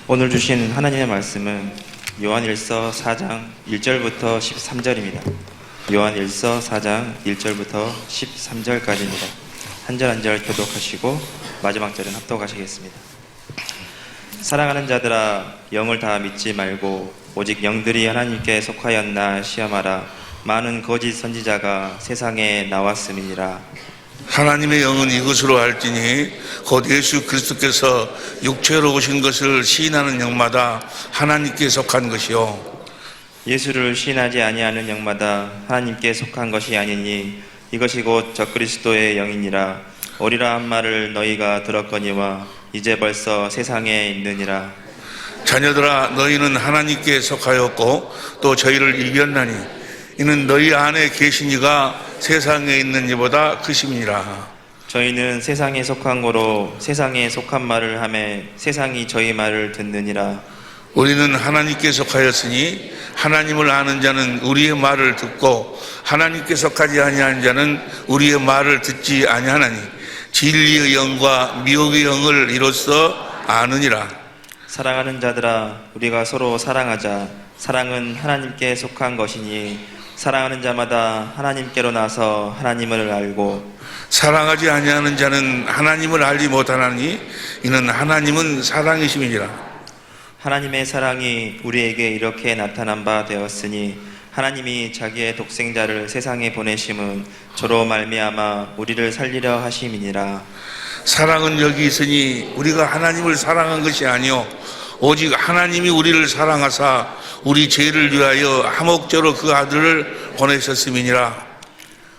오늘 주신 하나님의 말씀은 요한일서 4장 1절부터 13절입니다. 요한일서 4장 1절부터 13절까지입니다. 한 절 한 절 교독하시고 마지막 절은 합독하시겠습니다. 사랑하는 자들아, 영을 다 믿지 말고 오직 영들이 하나님께 속하였나 시험하라. 많은 거짓 선지자가 세상에 나왔음이니라. 하나님의 영은 이것으로 알지니 곧 예수 그리스도께서 육체로 오신 것을 시인하는 영마다 하나님께 속한 것이요, 예수를 시인하지 아니하는 영마다 하나님께 속한 것이 아니니 이것이 곧 적그리스도의 영이니라. 오리라 한 말을 너희가 들었거니와 이제 벌써 세상에 있느니라. 자녀들아, 너희는 하나님께 속하였고 또 저희를 이겼나니 이는 너희 안에 계신 이가 세상에 있는 이보다 크심이니라. 저희는 세상에 속한 거로 세상에 속한 말을 하매 세상이 저희 말을 듣느니라. 우리는 하나님께 속하였으니 하나님을 아는 자는 우리의 말을 듣고 하나님께 속하지 아니하는 자는 우리의 말을 듣지 아니하나니 진리의 영과 미혹의 영을 이로써 아느니라. 사랑하는 자들아, 우리가 서로 사랑하자. 사랑은 하나님께 속한 것이니 사랑하는 자마다 하나님께로 나서 하나님을 알고, 사랑하지 아니하는 자는 하나님을 알지 못하나니 이는 하나님은 사랑이심이니라. 하나님의 사랑이 우리에게 이렇게 나타난 바 되었으니 하나님이 자기의 독생자를 세상에 보내심은 저로 말미암아 우리를 살리려 하심이니라. 사랑은 여기 있으니 우리가 하나님을 사랑한 것이 아니요 오직 하나님이 우리를 사랑하사 우리 죄를 위하여 하목제로 그 아들을 보내셨음이니라.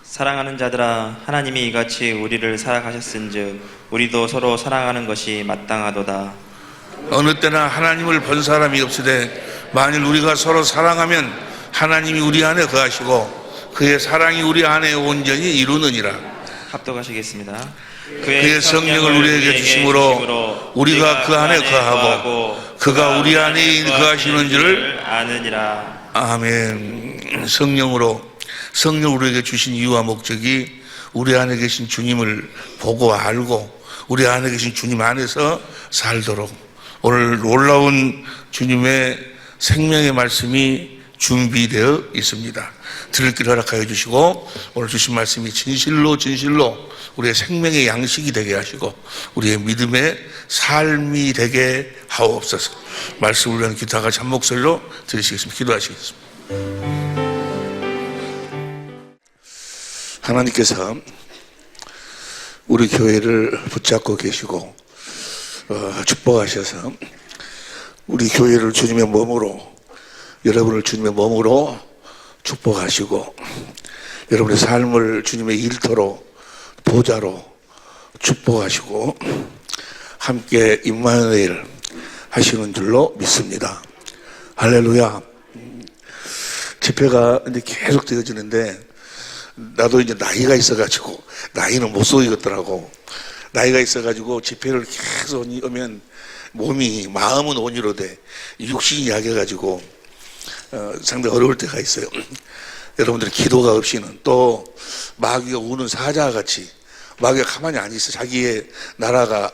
사랑하는 자들아, 하나님이 이같이 우리를 사랑하셨은즉 우리도 서로 사랑하는 것이 마땅하도다. 어느 때나 하나님을 본 사람이 없으되 만일 우리가 서로 사랑하면 하나님이 우리 안에 거하시고 그의 사랑이 우리 안에 온전히 이루느니라. 합독하시겠습니다. 그의 성령을 우리에게 주심으로 우리가 그 안에 거하고 그가 우리 안에 거하시는 줄을 아느니라. 아멘. 성령 우리에게 주신 이유와 목적이 우리 안에 계신 주님을 보고 알고 우리 안에 계신 주님 안에서 살도록 오늘 놀라운 주님의 생명의 말씀이 준비되어 있습니다. 들을 길 허락하여 주시고 오늘 주신 말씀이 진실로 우리의 생명의 양식이 되게 하시고 우리의 믿음의 삶이 되게 하옵소서. 말씀을 위한 기도가 같이 한 목소리로 들으시겠습니다. 기도하시겠습니다. 하나님께서 우리 교회를 붙잡고 계시고 축복하셔서 우리 교회를 주님의 몸으로, 여러분을 주님의 몸으로 축복하시고 여러분의 삶을 주님의 일터로, 보좌로 축복하시고 함께 임마누엘 하시는 줄로 믿습니다. 할렐루야. 집회가 이제 계속 되어지는데 나도 이제 나이가 있어가지고 나이는 못 속이겠더라고. 나이가 있어가지고 집회를 계속 오면 몸이, 마음은 온유로 돼 육신이 약해가지고 상당히 어려울 때가 있어요. 여러분들의 기도가 없이는 또 마귀가 우는 사자와 같이 마귀가 가만히 안 있어. 자기의 나라가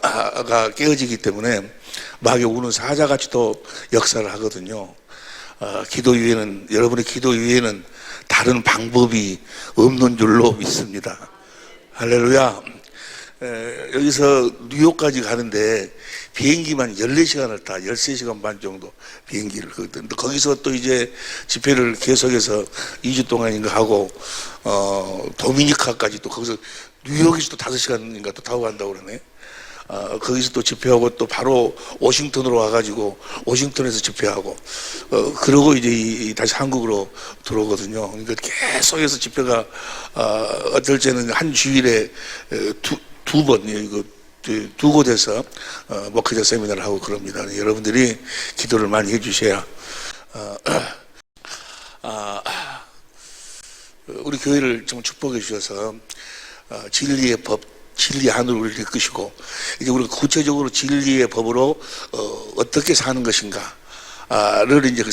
깨어지기 때문에 마귀가 우는 사자같이 또 역사를 하거든요. 기도 위에는, 여러분의 기도 위에는 다른 방법이 없는 줄로 믿습니다. 할렐루야. 여기서 뉴욕까지 가는데 비행기만 14시간을 타, 13시간 반 정도 비행기를. 거기서 또 이제 집회를 계속해서 2주 동안인가 하고, 도미니카까지 또 거기서 뉴욕에서 또 5시간인가 또 타고 간다고 그러네. 거기서 또 집회하고 또 바로 워싱턴으로 와가지고 워싱턴에서 집회하고, 그러고 이제 다시 한국으로 들어오거든요. 그러니까 계속해서 집회가, 어떨 때는 한 주일에 두 번, 두 곳에서 목회자 세미나를 하고 그럽니다. 여러분들이 기도를 많이 해주셔야, 우리 교회를 정말 축복해 주셔서, 진리의 법, 진리 안으로 우리를 이끄시고, 이제 우리가 구체적으로 진리의 법으로, 어떻게 사는 것인가, 를 이제 그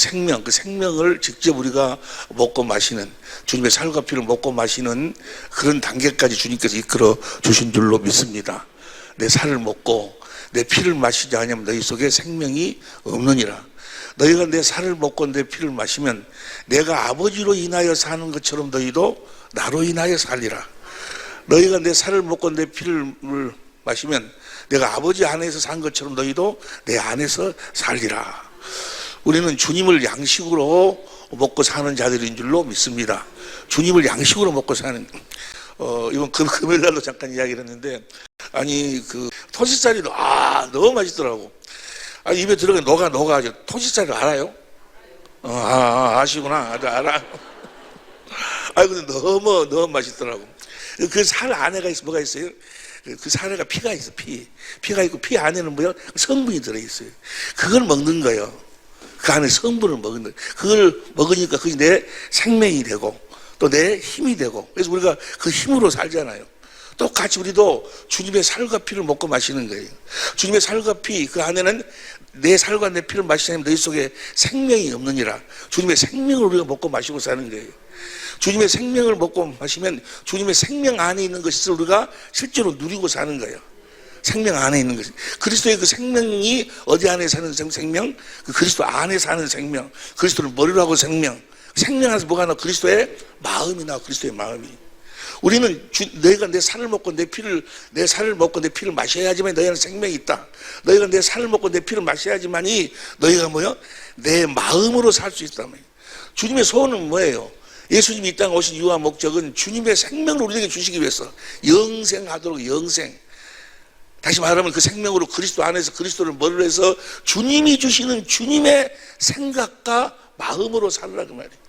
생명을 직접 우리가 먹고 마시는, 주님의 살과 피를 먹고 마시는 그런 단계까지 주님께서 이끌어 주신 줄로 믿습니다. 내 살을 먹고 내 피를 마시지 않으면 너희 속에 생명이 없느니라. 너희가 내 살을 먹고 내 피를 마시면 내가 아버지로 인하여 사는 것처럼 너희도 나로 인하여 살리라. 너희가 내 살을 먹고 내 피를 마시면 내가 아버지 안에서 산 것처럼 너희도 내 안에서 살리라. 우리는 주님을 양식으로 먹고 사는 자들인 줄로 믿습니다. 주님을 양식으로 먹고 사는, 이번 금요일 날도 잠깐 이야기를 했는데, 아니, 토시살이도, 너무 맛있더라고. 입에 들어가 녹아. 토시살을 알아요? 아시구나. 알아. 근데 너무 맛있더라고. 그 살 안에가 뭐가 있어요? 그 살에가 피가 있어, 피가 있고, 피 안에는 뭐야? 성분이 들어있어요. 그걸 먹는 거예요. 그 안에 성분을 먹는 거예요. 그걸 먹으니까 그게 내 생명이 되고, 또 내 힘이 되고, 그래서 우리가 그 힘으로 살잖아요. 똑같이 우리도 주님의 살과 피를 먹고 마시는 거예요. 주님의 살과 피, 그 안에는 내 살과 내 피를 마시면 너희 속에 생명이 없느니라. 주님의 생명을 우리가 먹고 마시고 사는 거예요. 주님의 생명을 먹고 마시면 주님의 생명 안에 있는 것을 우리가 실제로 누리고 사는 거예요. 생명 안에 있는 것. 그리스도의 그 생명이 어디 안에 사는 생명? 그 그리스도 안에 사는 생명. 그리스도를 머리로 하고 생명. 생명 안에서 뭐가 나와? 그리스도의 마음이 나와. 그리스도의 마음이. 우리는 너희가 내 살을 먹고 내 피를 마셔야지만 너희는 생명이 있다. 너희가 내 살을 먹고 내 피를 마셔야지만이 너희가 뭐요? 내 마음으로 살 수 있다. 주님의 소원은 뭐예요? 예수님이 이 땅에 오신 이유와 목적은 주님의 생명을 우리에게 주시기 위해서 영생하도록 영생. 다시 말하면 그 생명으로 그리스도 안에서 그리스도를 머리로 해서 주님이 주시는 주님의 생각과 마음으로 살으라 그 말이에요.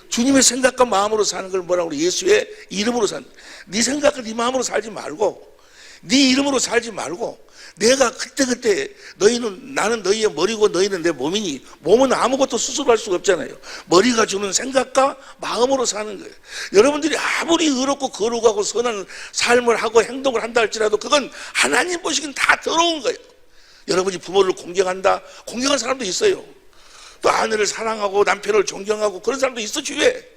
주님의 생각과 마음으로 사는 걸 뭐라고 그래? 예수의 이름으로 사는. 네 생각과 네 마음으로 살지 말고, 네 이름으로 살지 말고, 내가 그때 나는 너희의 머리고 너희는 내 몸이니, 몸은 아무것도 스스로 할 수가 없잖아요. 머리가 주는 생각과 마음으로 사는 거예요. 여러분들이 아무리 의롭고 거룩하고 선한 삶을 하고 행동을 한다 할지라도 그건 하나님 보시기엔 다 더러운 거예요. 여러분이 부모를 공경한다, 공경한 사람도 있어요. 또 아내를 사랑하고 남편을 존경하고 그런 사람도 있어, 주위에.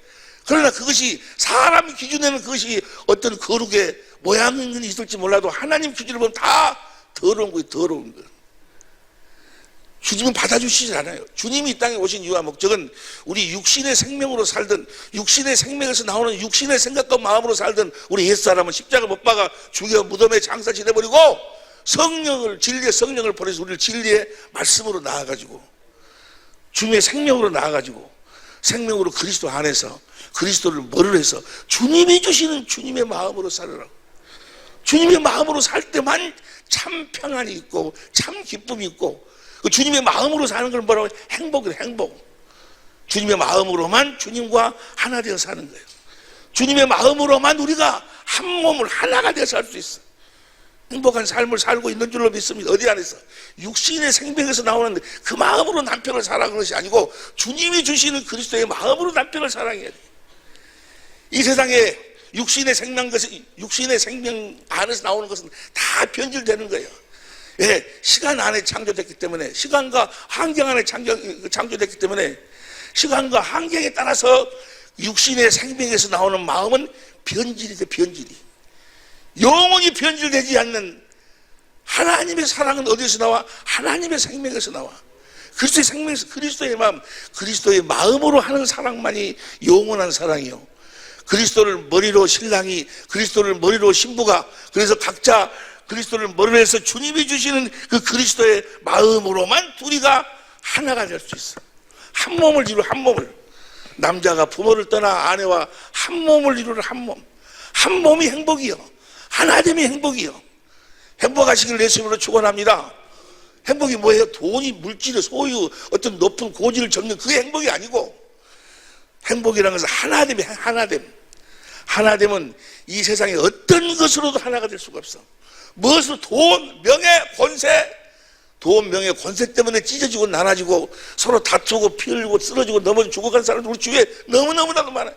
그러나 그것이 사람 기준에는 그것이 어떤 거룩의 모양은 있을지 몰라도 하나님 기준으로 보면 다 더러운 거예요. 더러운 거예요. 주님은 받아주시지 않아요. 주님이 이 땅에 오신 이유와 목적은 우리 육신의 생명으로 살든, 육신의 생명에서 나오는 육신의 생각과 마음으로 살든, 우리 옛사람은 십자가 못 박아 죽여 무덤에 장사 지내버리고 진리의 성령을 보내서 우리를 진리의 말씀으로 나아가지고, 주님의 생명으로 나아가지고, 생명으로 그리스도 안에서 그리스도를 머리로 해서 주님이 주시는 주님의 마음으로 살으라고. 주님의 마음으로 살 때만 참 평안이 있고 참 기쁨이 있고, 그 주님의 마음으로 사는 걸 뭐라고 해요? 행복이래, 행복. 주님의 마음으로만 주님과 하나 되어 사는 거예요. 주님의 마음으로만 우리가 한 몸을 하나가 되어서 살 수 있어. 행복한 삶을 살고 있는 줄로 믿습니다. 어디 안에서? 육신의 생명에서 나오는 그 마음으로 남편을 사랑하는 것이 아니고 주님이 주시는 그리스도의 마음으로 남편을 사랑해야 돼. 이 세상에 육신의 생명 안에서 나오는 것은 다 변질되는 거예요. 예, 시간 안에 창조됐기 때문에, 시간과 환경 안에 창조됐기 때문에, 시간과 환경에 따라서 육신의 생명에서 나오는 마음은 변질이 돼, 변질이. 영원히 변질되지 않는 하나님의 사랑은 어디서 나와? 하나님의 생명에서 나와. 그리스도의 생명에서, 그리스도의 마음, 그리스도의 마음으로 하는 사랑만이 영원한 사랑이요. 그리스도를 머리로 신랑이, 그리스도를 머리로 신부가, 그래서 각자 그리스도를 머리로 해서 주님이 주시는 그 그리스도의 마음으로만 둘이가 하나가 될 수 있어. 한 몸을 이루는, 한 몸을. 남자가 부모를 떠나 아내와 한 몸을 이루는 한 몸. 한 몸이 행복이요. 하나됨이 행복이요. 행복하시길 예수님으로 축원합니다. 행복이 뭐예요? 돈이, 물질의 소유, 어떤 높은 고지를 적는 그게 행복이 아니고, 행복이라는 것은 하나됨이, 하나됨. 하나됨은 이 세상에 어떤 것으로도 하나가 될 수가 없어. 무엇으로? 돈, 명예, 권세. 돈, 명예, 권세 때문에 찢어지고 나눠지고 서로 다투고 피 흘리고 쓰러지고 넘어져 죽어간 사람들 우리 주위에 너무너무나도 많아요.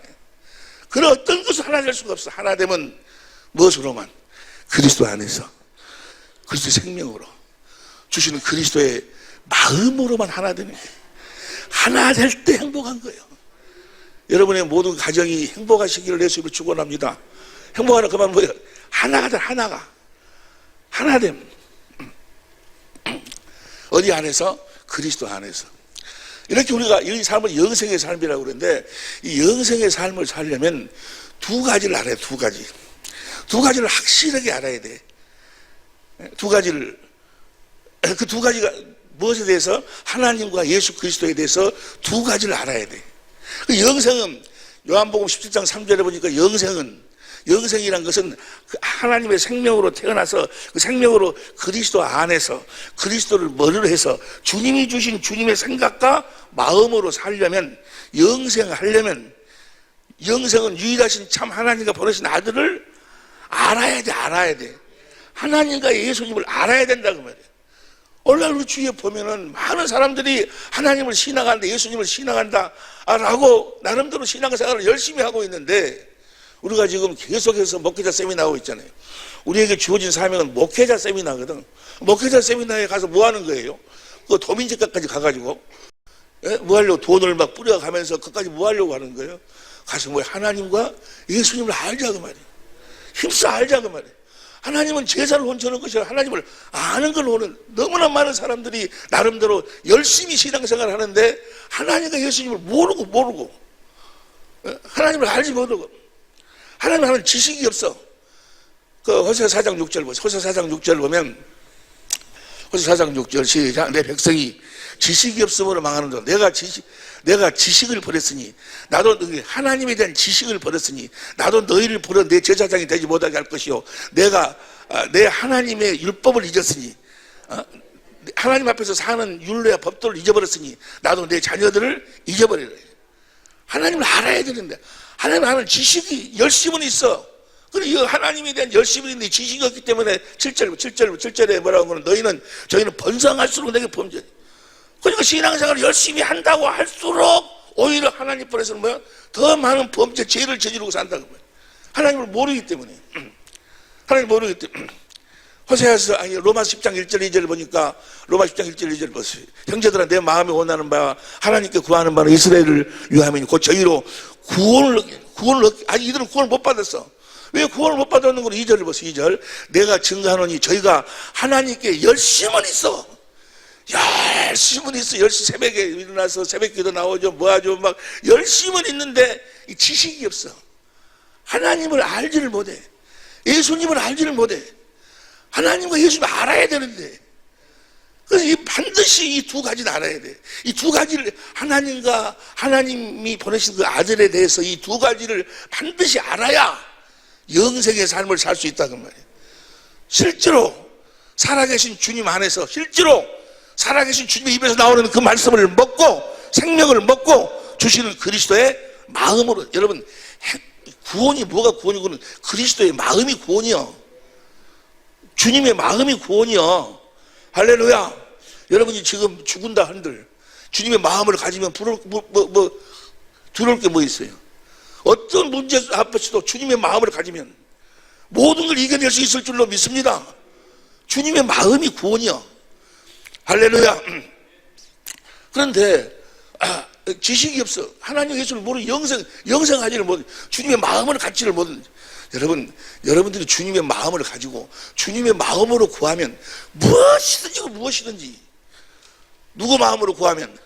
그런 어떤 것으로 하나 될 수가 없어. 하나됨은 무엇으로만? 그리스도 안에서, 그리스도의 생명으로 주시는 그리스도의 마음으로만 하나 되는 거예요. 하나 될 때 행복한 거예요. 여러분의 모든 가정이 행복하시기를 예수님으로 축원합니다. 행복하는 그 말 뭐예요? 하나가 돼, 하나가. 하나됨. 어디 안에서? 그리스도 안에서. 이렇게 우리가 이 삶을 영생의 삶이라고 그러는데, 이 영생의 삶을 살려면 두 가지를 알아야 돼. 두 가지. 두 가지를 확실하게 알아야 돼. 두 가지를, 그 두 가지가 무엇에 대해서? 하나님과 예수 그리스도에 대해서 두 가지를 알아야 돼. 그 영생은 요한복음 17장 3절에 보니까 영생이란 것은 그 하나님의 생명으로 태어나서 그 생명으로 그리스도 안에서 그리스도를 머리로 해서 주님이 주신 주님의 생각과 마음으로 살려면, 영생하려면, 영생은 유일하신 참 하나님과 보내신 아들을 알아야 돼. 하나님과 예수님을 알아야 된다고 말이에요. 오늘날 우리 주위에 보면은 많은 사람들이 하나님을 신앙한다, 예수님을 신앙한다라고 나름대로 신앙생활을 열심히 하고 있는데, 우리가 지금 계속해서 목회자 세미나 하고 있잖아요. 우리에게 주어진 사명은 목회자 세미나거든. 목회자 세미나에 가서 뭐 하는 거예요? 그 도민제과까지 가가지고, 뭐 하려고 돈을 막 뿌려가면서 그까지 뭐 하려고 하는 거예요? 가서 뭐 하나님과 예수님을 알자고 말이에요. 힘써 알자고 말이에요. 하나님은 제사를 혼처는 것이 아니라 하나님을 아는 걸 오는, 너무나 많은 사람들이 나름대로 열심히 신앙생활을 하는데 하나님과 예수님을 모르고 하나님을 알지 못하고, 하나님 하는 지식이 없어. 그 호세아 4장 6절 보세요. 호세아 4장 6절 보면, 호세아 4장 6절 시작. 내 백성이 지식이 없음으로 망하는도다. 내가 지식을 버렸으니, 나도 하나님에 대한 지식을 버렸으니 나도 너희를 버려 내 제사장이 되지 못하게 할 것이요, 내가 내 하나님의 율법을 잊었으니, 하나님 앞에서 사는 율례와 법도를 잊어버렸으니 나도 내 자녀들을 잊어버리라. 하나님을 알아야 되는데, 하나님 하는 지식이 열심은 있어. 그런데 이 하나님에 대한 열심은 있는데 지식이 없기 때문에 7절에 뭐라고 하면, 저희는 번성할수록 내게 범죄. 그러니까 신앙생활을 열심히 한다고 할수록 오히려 하나님 편에서는 뭐야? 더 많은 범죄, 죄를 저지르고 산다고 말이야. 하나님을 모르기 때문에. 하나님을 모르기 때문에. 호세아서, 로마 10장 1절 2절 보니까, 로마 10장 1절 2절 보세요. 형제들아, 내 마음에 원하는 바와 하나님께 구하는 바는 이스라엘을 위하면 곧 저희로 구원을 아니 이들은 구원을 못 받았어. 왜 구원을 못 받았는 걸? 2절을 보세요. 2절. 내가 증거하노니 저희가 하나님께 열심은 있어. 열심은 있어. 열심히 새벽에 일어나서 새벽기도 나오죠. 뭐하죠. 막 열심은 있는데 이 지식이 없어. 하나님을 알지를 못해. 예수님을 알지를 못해. 하나님과 예수님을 알아야 되는데, 그래서 반드시 이 두 가지를 알아야 돼. 이 두 가지를, 하나님과 하나님이 보내신 그 아들에 대해서 이 두 가지를 반드시 알아야 영생의 삶을 살 수 있다는 말이에요. 실제로 살아계신 주님 안에서, 실제로 살아계신 주님의 입에서 나오는 그 말씀을 먹고 생명을 먹고 주시는 그리스도의 마음으로, 여러분, 구원이 뭐가 구원이고는 그리스도의 마음이 구원이요. 주님의 마음이 구원이요. 할렐루야. 여러분이 지금 죽은다 한들 주님의 마음을 가지면 두려울 게 뭐 있어요? 어떤 문제 앞에서도 주님의 마음을 가지면 모든 걸 이겨낼 수 있을 줄로 믿습니다. 주님의 마음이 구원이요. 할렐루야. 그런데 지식이 없어. 하나님 예수를 모르는 영생하지를 못해. 주님의 마음을 갖지를 못해. 여러분들이 주님의 마음을 가지고 주님의 마음으로 구하면 무엇이든지 누구 마음으로 구하면?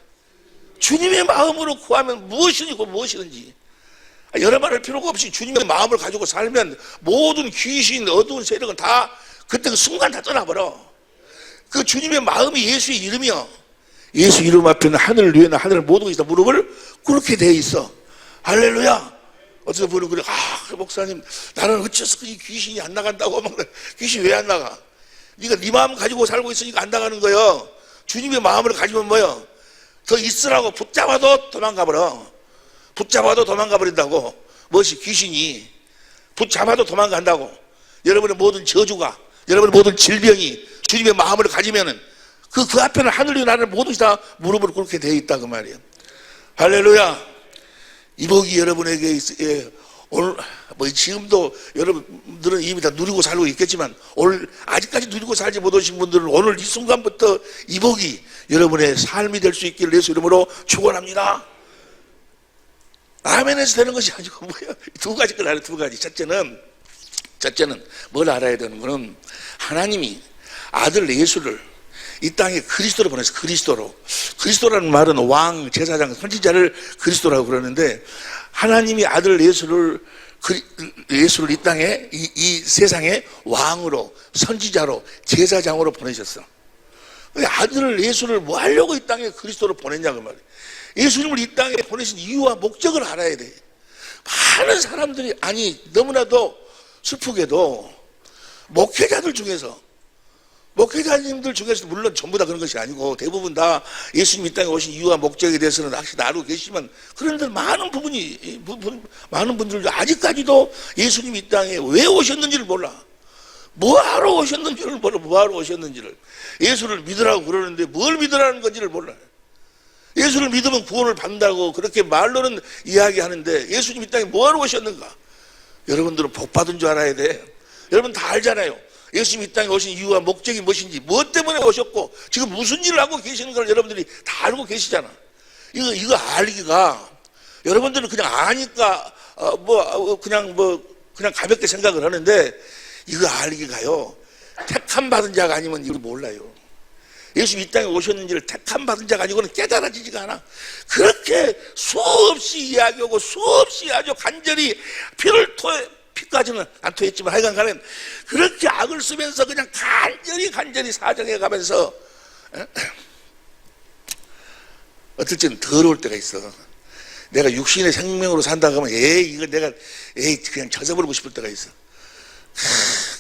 주님의 마음으로 구하면 무엇이든지 여러 말 할 필요가 없이 주님의 마음을 가지고 살면 모든 귀신, 어두운 세력은 다 그때 그 순간 다 떠나버려. 그 주님의 마음이 예수의 이름이요. 예수 이름 앞에는 하늘 위에는 하늘 모든 것이 다 무릎을 꿇게 돼 있어. 할렐루야. 어디서 보는 그래, 목사님, 나는 어째서 이 귀신이 안 나간다고 막, 귀신이 왜 안 나가? 네가 네 마음 가지고 살고 있으니까 안 나가는 거예요. 주님의 마음을 가지면 뭐요? 더 있으라고 붙잡아도 도망가버려. 붙잡아도 도망가버린다고. 무엇이? 귀신이 붙잡아도 도망간다고. 여러분의 모든 저주가, 여러분의 모든 질병이 주님의 마음을 가지면은 그 앞에는 하늘이 나를 모든 것이 다 무릎을 꿇게 되어 있다 그 말이에요. 할렐루야. 이 복이 여러분에게 오늘 지금도 여러분들은 이미 다 누리고 살고 있겠지만 오늘 아직까지 누리고 살지 못하신 분들은 오늘 이 순간부터 이 복이 여러분의 삶이 될 수 있기를 예수 이름으로 축원합니다. 아멘에서 되는 것이 아니고 뭐야? 두 가지 걸 알아요. 두 가지. 첫째는 뭘 알아야 되는 거는 하나님이 아들 예수를 이 땅에 그리스도로 보냈어요. 그리스도라는 말은 왕, 제사장, 선지자를 그리스도라고 그러는데, 하나님이 아들 예수를 이 땅에, 이 세상에 왕으로, 선지자로, 제사장으로 보내셨어. 아들 예수를 뭐 하려고 이 땅에 그리스도로 보냈냐고 말이에요. 예수님을 이 땅에 보내신 이유와 목적을 알아야 돼. 많은 사람들이, 아니, 너무나도 슬프게도 목회자님들 중에서 물론 전부 다 그런 것이 아니고 대부분 다 예수님 이 땅에 오신 이유와 목적에 대해서는 확실히 알고 계시지만, 그런데 많은 분들도 아직까지도 예수님이 이 땅에 왜 오셨는지를 몰라. 뭐하러 오셨는지를. 예수를 믿으라고 그러는데 뭘 믿으라는 건지를 몰라요. 예수를 믿으면 구원을 받는다고 그렇게 말로는 이야기하는데, 예수님 이 땅에 뭐하러 오셨는가? 여러분들은 복 받은 줄 알아야 돼. 여러분 다 알잖아요. 예수님 이 땅에 오신 이유와 목적이 무엇인지, 무엇 때문에 오셨고 지금 무슨 일을 하고 계시는 걸 여러분들이 다 알고 계시잖아. 이거 알기가, 여러분들은 그냥 아니까 그냥 가볍게 생각을 하는데, 이거 알기가요, 택함 받은 자가 아니면 이걸 몰라요. 예수 이 땅에 오셨는지를 택함 받은 자가 아니고는 깨달아지지가 않아. 그렇게 수없이 이야기하고 수없이 아주 간절히 피까지는 안 토했지만 하여간 간에 그렇게 악을 쓰면서 그냥 간절히 사정해 가면서 어떨 때는 더러울 때가 있어. 내가 육신의 생명으로 산다고 하면 이거 내가 그냥 젖어버리고 싶을 때가 있어.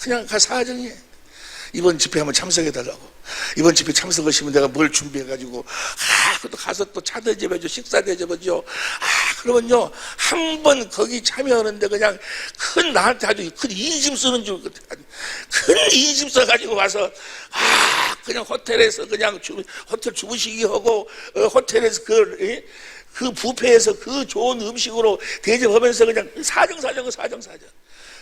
그냥 사정해. 이번 집회 한번 참석해달라고. 이번 집회 참석하시면 내가 뭘 준비해가지고, 그것도 가서 또 차 대접해줘, 식사 대접해줘. 그러면요, 한 번 거기 참여하는데 그냥 나한테 아주 큰 인심 쓰는 줄, 큰 인심 써가지고 와서, 그냥 호텔에서 그냥 호텔 주무시기 하고, 호텔에서 그 뷔페에서 그 좋은 음식으로 대접하면서 그냥 사정.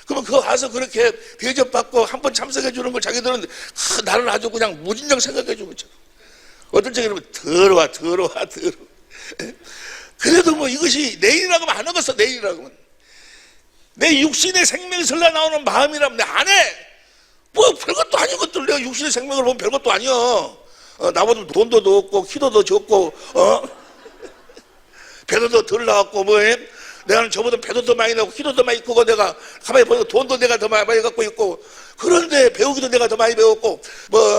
그러면 그거 가서 그렇게 대접받고 한 번 참석해 주는 걸 자기들은 나는 아주 그냥 무진장 생각해 주고 있죠. 어떤 적에 그러면 더러워. 그래도 뭐 이것이 내일이라고 하면 안 하겠어. 내일이라고 하면 내 육신의 생명이 설라 나오는 마음이라면 내 안 해. 뭐 별것도 아닌 것들 내가 육신의 생명을 보면 별것도 아니야. 나보다 돈도 더 없고 키도 더 적고 배도 더 덜 나왔고 내가 저보다 배도 더 많이 나고 키도 더 많이 크고, 내가 가만히 보니까 돈도 내가 더 많이 갖고 있고, 그런데 배우기도 내가 더 많이 배웠고,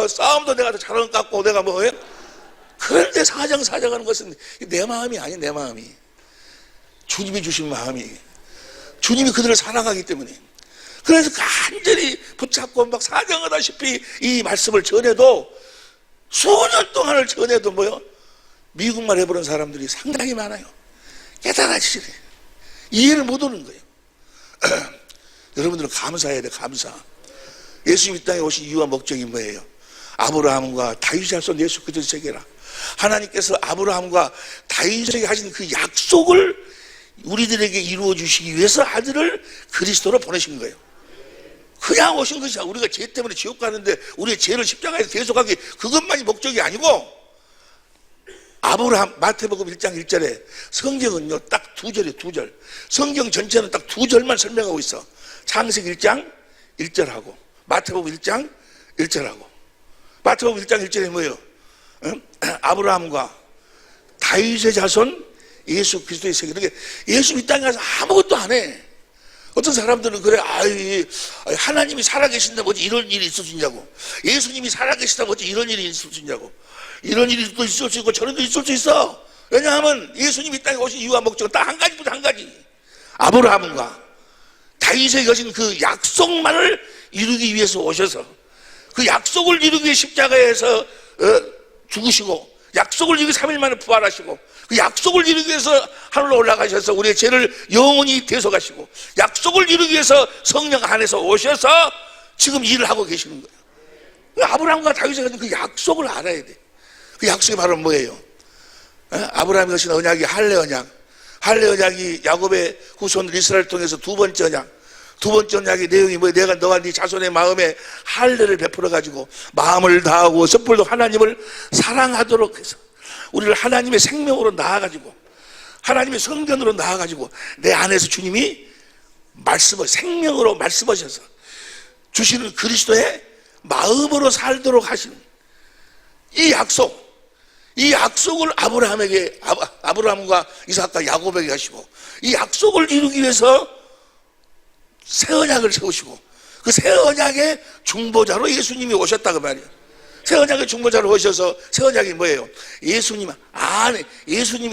싸움도 내가 더 잘하는 것 같고, 내가 그런데 사정하는 것은 내 마음이 아니, 내 마음이. 주님이 주신 마음이. 주님이 그들을 사랑하기 때문에. 그래서 간절히 붙잡고 막 사정하다시피 이 말씀을 전해도, 수년 동안을 전해도 미국말 해보는 사람들이 상당히 많아요. 깨달아지시네. 이해를 못 하는 거예요. 여러분들은 감사해야 돼, 감사. 예수님 이 땅에 오신 이유와 목적이 뭐예요? 아브라함과 다윗의 자손 예수 그리스도의 세계라. 하나님께서 아브라함과 다윗에게 하신 그 약속을 우리들에게 이루어 주시기 위해서 아들을 그리스도로 보내신 거예요. 그냥 오신 것이 아니라 우리가 죄 때문에 지옥 가는데 우리의 죄를 십자가에서 계속하기, 그것만이 목적이 아니고, 아브라함, 마태복음 1장 1절에 성경은요 딱 2절이에요. 2절. 성경 전체는 딱 2절만 설명하고 있어. 창세기 1장 1절하고 마태복음 1장 1절하고. 마태복음 1장 1절에 뭐예요? 아브라함과 다윗의 자손 예수 그리스도의 세계. 그러니까 예수 이 땅에 가서 아무것도 안 해. 어떤 사람들은 그래, 하나님이 살아계신다 뭐지 이런 일이 있을 수 있냐고, 예수님이 살아계시다 뭐지 이런 일이 있을 수 있냐고. 이런 일이 또 있을 수 있고 저런 일이 있을 수 있어. 왜냐하면 예수님이 이 땅에 오신 이유와 목적은 딱 한 가지부터 한 가지. 아브라함과 다윗에게 주신 그 약속만을 이루기 위해서 오셔서, 그 약속을 이루기 위해 십자가에서 죽으시고, 약속을 이루기 3일 만에 부활하시고, 그 약속을 이루기 위해서 하늘로 올라가셔서 우리의 죄를 영원히 대속하시고, 약속을 이루기 위해서 성령 안에서 오셔서 지금 일을 하고 계시는 거예요. 아브라함과 다윗에게 주신 그 약속을 알아야 돼. 그 약속이 바로 뭐예요? 아브라함이 하신 언약이 할례 언약. 할례 언약이 야곱의 후손 이스라엘을 통해서 두 번째 언약. 두 번째 언약의 내용이 뭐예요? 내가 너와 네 자손의 마음에 할례를 베풀어 가지고 마음을 다하고 섣불도 하나님을 사랑하도록 해서 우리를 하나님의 생명으로 낳아가지고, 하나님의 성전으로 낳아가지고 내 안에서 주님이 생명으로 말씀하셔서 주시는 그리스도의 마음으로 살도록 하시는, 이 약속을 아브라함과 이삭과 야곱에게 하시고, 이 약속을 이루기 위해서 새 언약을 세우시고, 그 새 언약의 중보자로 예수님이 오셨다 그 말이에요. 새 언약의 중보자로 오셔서, 새 언약이 뭐예요? 예수님이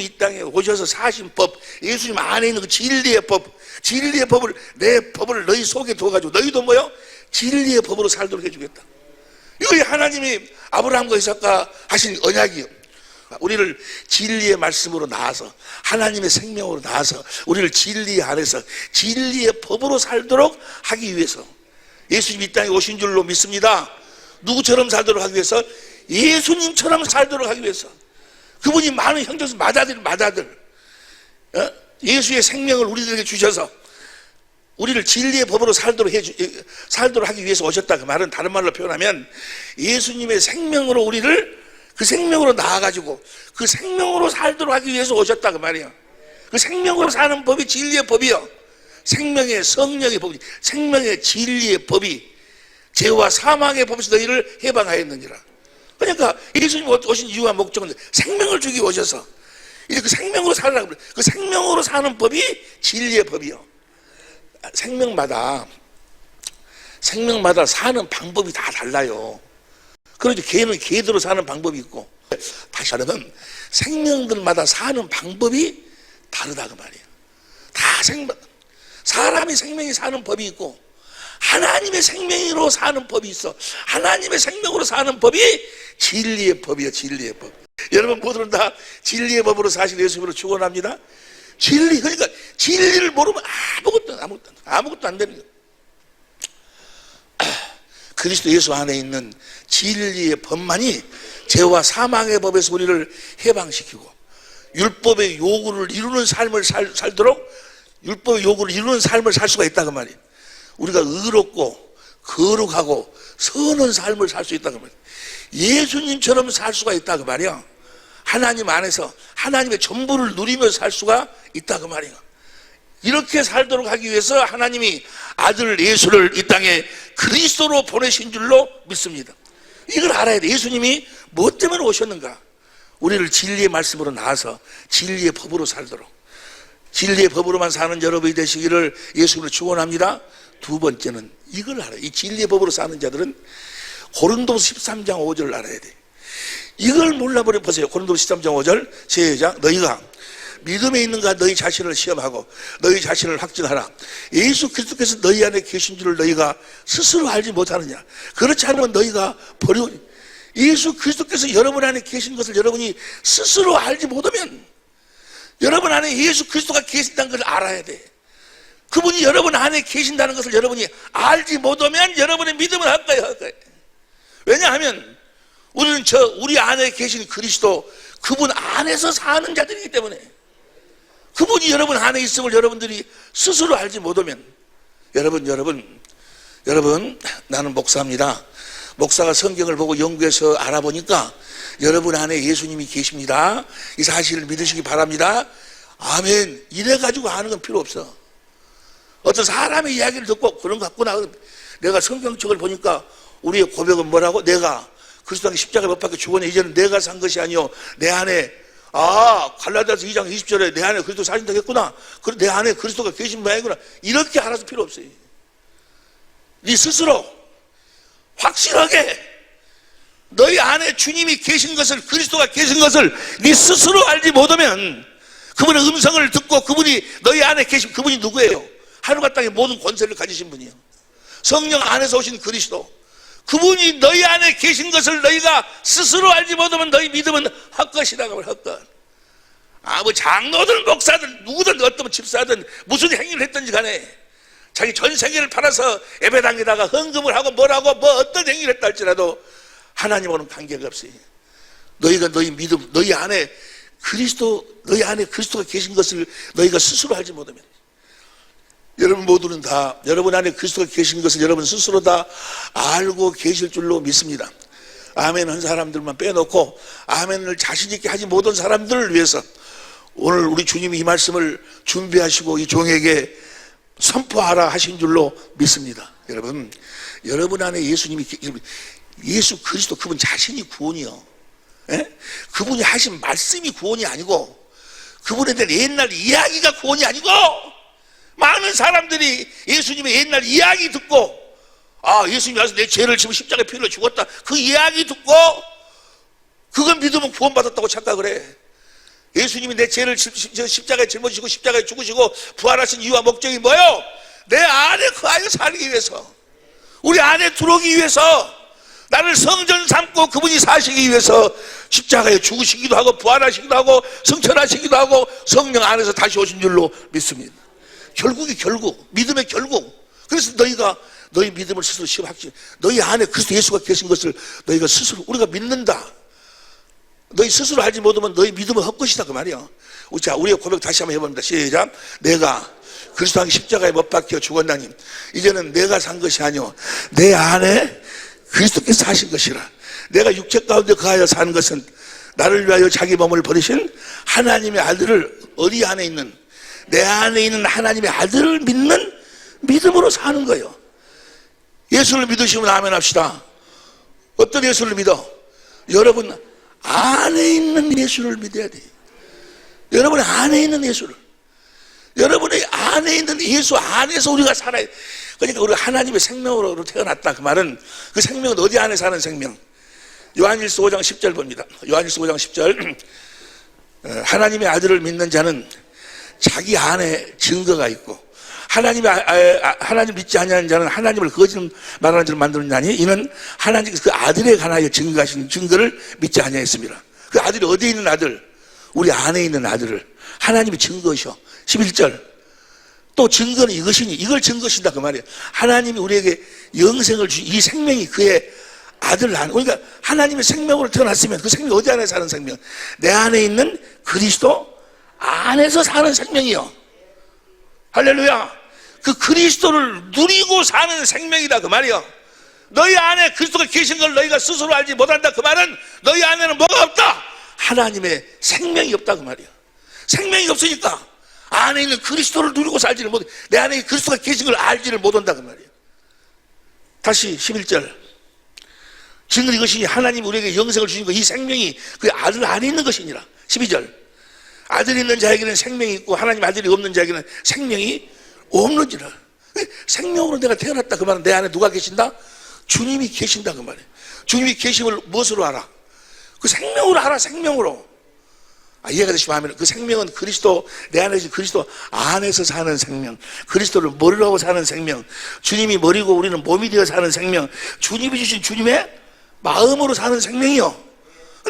이 땅에 오셔서 사신 법, 예수님 안에 있는 그 진리의 법을, 내 법을 너희 속에 둬가지고 너희도 뭐요? 진리의 법으로 살도록 해주겠다. 이거 하나님이 아브라함과 이삭과 하신 언약이요. 우리를 진리의 말씀으로 나아서, 하나님의 생명으로 나아서, 우리를 진리 안에서 진리의 법으로 살도록 하기 위해서 예수님이 이 땅에 오신 줄로 믿습니다. 누구처럼 살도록 하기 위해서? 예수님처럼 살도록 하기 위해서. 그분이 많은 형제들, 맏아들, 예수의 생명을 우리들에게 주셔서 우리를 진리의 법으로 살도록 하기 위해서 오셨다. 그 말은 다른 말로 표현하면 예수님의 생명으로 우리를, 그 생명으로 나아가지고 그 생명으로 살도록 하기 위해서 오셨다 그 말이야. 그 생명으로 사는 법이 진리의 법이요. 생명의 성령의 법이, 생명의 진리의 법이 죄와 사망의 법에서 너희를 해방하였느니라. 그러니까 예수님 오신 이유와 목적은 생명을 주기 오셔서 이제 그 생명으로 살라고 그래요. 그 생명으로 사는 법이 진리의 법이요. 생명마다 사는 방법이 다 달라요. 그러죠. 개는 개대로 사는 방법이 있고, 다시 말하면 생명들마다 사는 방법이 다르다 그 말이에요. 다 사람의 생명이 사는 법이 있고, 하나님의 생명으로 사는 법이 있어. 하나님의 생명으로 사는 법이 진리의 법이에요. 진리의 법. 여러분 모두는 다 진리의 법으로 사실 예수님으로 축원합니다. 그러니까 진리를 모르면 아무것도 안 되는 거예요. 그리스도 예수 안에 있는 진리의 법만이 죄와 사망의 법에서 우리를 해방시키고, 율법의 요구를 이루는 삶을 살도록, 율법의 요구를 이루는 삶을 살 수가 있다 그 말이에요. 우리가 의롭고 거룩하고 선한 삶을 살 수 있다 그 말이에요. 예수님처럼 살 수가 있다 그 말이에요. 하나님 안에서 하나님의 전부를 누리며 살 수가 있다 그 말이에요. 이렇게 살도록 하기 위해서 하나님이 아들 예수를 이 땅에 그리스도로 보내신 줄로 믿습니다. 이걸 알아야 돼. 예수님이 무엇 때문에 오셨는가? 우리를 진리의 말씀으로 나아서 진리의 법으로 살도록, 진리의 법으로만 사는 여러분이 되시기를 예수님으로 축원합니다. 두 번째는 이걸 알아요. 이 진리의 법으로 사는 자들은 고린도서 13장 5절을 알아야 돼. 이걸 몰라버려 보세요. 고린도서 13장 5절 시작. 너희가 믿음에 있는가 너희 자신을 시험하고 너희 자신을 확증하라. 예수 그리스도께서 너희 안에 계신 줄을 너희가 스스로 알지 못하느냐? 그렇지 않으면 너희가 예수 그리스도께서 여러분 안에 계신 것을 여러분이 스스로 알지 못하면, 여러분 안에 예수 그리스도가 계신다는 걸 알아야 돼. 그분이 여러분 안에 계신다는 것을 여러분이 알지 못하면 여러분의 믿음은 헛가요. 왜냐하면 우리는 우리 안에 계신 그리스도, 그분 안에서 사는 자들이기 때문에, 그분이 여러분 안에 있음을 여러분들이 스스로 알지 못하면, 여러분 나는 목사입니다. 목사가 성경을 보고 연구해서 알아보니까 여러분 안에 예수님이 계십니다. 이 사실을 믿으시기 바랍니다. 아멘. 이래가지고 아는 건 필요 없어. 어떤 사람의 이야기를 듣고 그런 거 같구나. 내가 성경책을 보니까 우리의 고백은 뭐라고? 내가 그리스도 십자가에 못 박혀 죽었네. 이제는 내가 산 것이 아니요 내 안에, 갈라디아서 2장 20절에 내 안에 그리스도 사신다고 했구나. 내 안에 그리스도가 계신 모양이구나. 이렇게 알아서 필요 없어요. 네 스스로 확실하게 너희 안에 주님이 계신 것을, 그리스도가 계신 것을 네 스스로 알지 못하면, 그분의 음성을 듣고 그분이 너희 안에 계신 그분이 누구예요? 하늘과 땅의 모든 권세를 가지신 분이요. 성령 안에서 오신 그리스도, 그분이 너희 안에 계신 것을 너희가 스스로 알지 못하면 너희 믿음은 헛것이라고. 헛것. 뭐 장로든 목사든 누구든 어떤 집사든 무슨 행위를 했든지 간에 자기 전 세계를 팔아서 예배당에다가 헌금을 하고 뭐라고 뭐 어떤 행위를 했다 할지라도 하나님하고는 관계가 없어요. 너희가 너희 믿음, 너희 안에 그리스도가 계신 것을 너희가 스스로 알지 못하면, 여러분 모두는 다 여러분 안에 그리스도가 계신 것을 여러분 스스로 다 알고 계실 줄로 믿습니다. 아멘 한 사람들만 빼놓고 아멘을 자신 있게 하지 못한 사람들을 위해서 오늘 우리 주님이 이 말씀을 준비하시고 이 종에게 선포하라 하신 줄로 믿습니다. 여러분 안에 예수님이, 예수 그리스도 그분 자신이 구원이요. 예? 그분이 하신 말씀이 구원이 아니고 그분에 대한 옛날 이야기가 구원이 아니고 많은 사람들이 예수님의 옛날 이야기 듣고 예수님이 와서 내 죄를 지고 십자가에 피 흘려 죽었다 그 이야기 듣고 그걸 믿으면 구원받았다고 착각을 해. 예수님이 내 죄를 십자가에 짊어지시고 십자가에 죽으시고 부활하신 이유와 목적이 뭐예요? 내 안에 그 아이가 살기 위해서, 우리 안에 들어오기 위해서, 나를 성전 삼고 그분이 사시기 위해서 십자가에 죽으시기도 하고 부활하시기도 하고 성천하시기도 하고 성령 안에서 다시 오신 줄로 믿습니다. 결국 믿음의 결국. 그래서 너희 믿음을 스스로 시험하지. 너희 안에 그리스도 예수가 계신 것을 너희가 스스로 우리가 믿는다. 너희 스스로 알지 못하면 너희 믿음은 헛것이다 그 말이야. 자, 우리가 고백 다시 한번 해봅니다. 시작. 내가 그리스도 한 십자가에 못 박혀 죽었나니 이제는 내가 산 것이 아니오 내 안에 그리스도께서 사신 것이라. 내가 육체 가운데 거하여 사는 것은 나를 위하여 자기 몸을 버리신 하나님의 아들을 어디 안에 있는 내 안에 있는 하나님의 아들을 믿는 믿음으로 사는 거예요. 예수를 믿으시면 아멘 합시다. 어떤 예수를 믿어? 여러분 안에 있는 예수를 믿어야 돼. 여러분 안에 있는 예수를. 여러분의 안에 있는 예수 안에서 우리가 살아야 돼. 그러니까 우리가 하나님의 생명으로 태어났다 그 말은 그 생명은 어디 안에 사는 생명? 요한일서 5장 10절 봅니다. 요한일서 5장 10절 하나님의 아들을 믿는 자는 자기 안에 증거가 있고 하나님 믿지 아니하는 자는 하나님을 거짓 말하는 자를 만드느냐니 이는 하나님 그 아들에 관하여 증거하신 증거를 믿지 아니하였습니다. 그 아들이 어디에 있는 아들? 우리 안에 있는 아들을 하나님이 증거하셔. 11절 또 증거는 이것이니 이걸 증거하신다 그 말이에요. 하나님이 우리에게 영생을 이 생명이 그의 아들 안에, 그러니까 하나님의 생명으로 태어났으면 그 생명이 어디 안에 사는 생명? 내 안에 있는 그리스도 안에서 사는 생명이요. 할렐루야. 그 그리스도를 누리고 사는 생명이다 그 말이요. 너희 안에 그리스도가 계신 걸 너희가 스스로 알지 못한다 그 말은 너희 안에는 뭐가 없다? 하나님의 생명이 없다 그 말이야. 생명이 없으니까 안에 있는 그리스도를 누리고 살지를 못해. 내 안에 그리스도가 계신 걸 알지를 못한다 그 말이야. 다시 11절 증거 이것이 하나님 우리에게 영생을 주신 것 이 생명이 그 아들 안에 있는 것이니라. 12절 아들이 있는 자에게는 생명이 있고 하나님 아들이 없는 자에게는 생명이 없는지라. 생명으로 내가 태어났다 그 말은 내 안에 누가 계신다? 주님이 계신다 그 말이에요. 주님이 계심을 무엇으로 알아? 그 생명으로 알아. 생명으로. 이해가 되시면 하면 그 생명은 그리스도 내 안에 계신 그리스도 안에서 사는 생명, 그리스도를 머리로 하고 사는 생명, 주님이 머리고 우리는 몸이 되어 사는 생명, 주님이 주신 주님의 마음으로 사는 생명이요.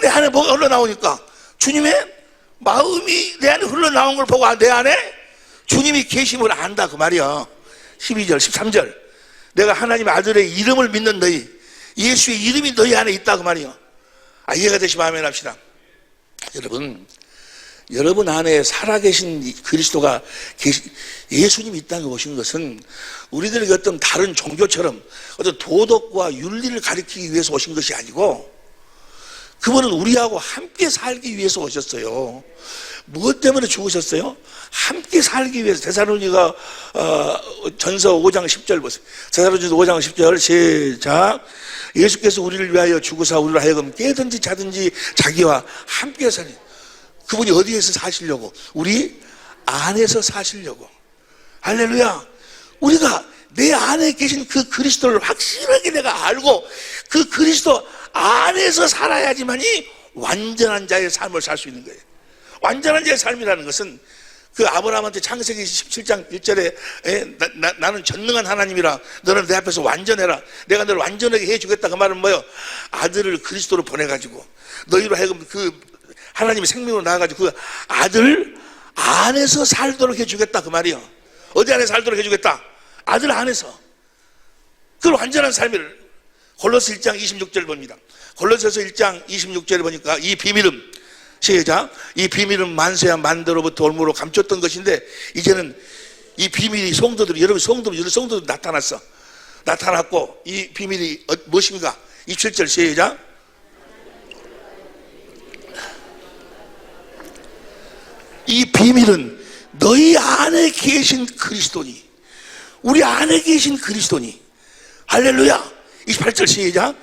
내 안에 뭐가 흘러나오니까 주님의 마음이 내 안에 흘러나온 걸 보고 내 안에 주님이 계심을 안다 그 말이야. 12절 13절 내가 하나님의 아들의 이름을 믿는 너희, 예수의 이름이 너희 안에 있다 그 말이야. 이해가 되시면 아멘 합시다. 여러분 안에 살아계신 그리스도가 예수님이 있다는 걸 보신 것은 우리들에게 어떤 다른 종교처럼 어떤 도덕과 윤리를 가리키기 위해서 오신 것이 아니고 그분은 우리하고 함께 살기 위해서 오셨어요. 무엇 때문에 죽으셨어요? 함께 살기 위해서. 데살로니가 전서 5장 10절 보세요. 데살로니가 5장 10절 시작. 예수께서 우리를 위하여 죽으사 우리를 하여금 깨든지 자든지 자기와 함께 사니. 그분이 어디에서 사시려고? 우리 안에서 사시려고. 할렐루야. 우리가 내 안에 계신 그 그리스도를 확실하게 내가 알고 그 그리스도 안에서 살아야지만이 완전한 자의 삶을 살 수 있는 거예요. 완전한 자의 삶이라는 것은 그 아브라함한테 창세기 17장 1절에 나는 전능한 하나님이라 너는 내 앞에서 완전해라. 내가 너를 완전하게 해주겠다. 그 말은 뭐예요? 아들을 그리스도로 보내가지고 너희로 하여금 그 하나님의 생명으로 나와가지고 그 아들 안에서 살도록 해주겠다 그 말이요. 어디 안에 살도록 해주겠다? 아들 안에서. 그 완전한 삶을 골로새 1장 26절 봅니다. 골로새서 1장 26절에 보니까 이 비밀은 시작. 이 비밀은 만세야 만대로부터 올무로 감췄던 것인데 이제는 이 비밀이 여러분 성도들 나타났고 이 비밀이 무엇인가? 27절 시작. 이 비밀은 너희 안에 계신 그리스도니, 우리 안에 계신 그리스도니. 할렐루야. 28절 시작.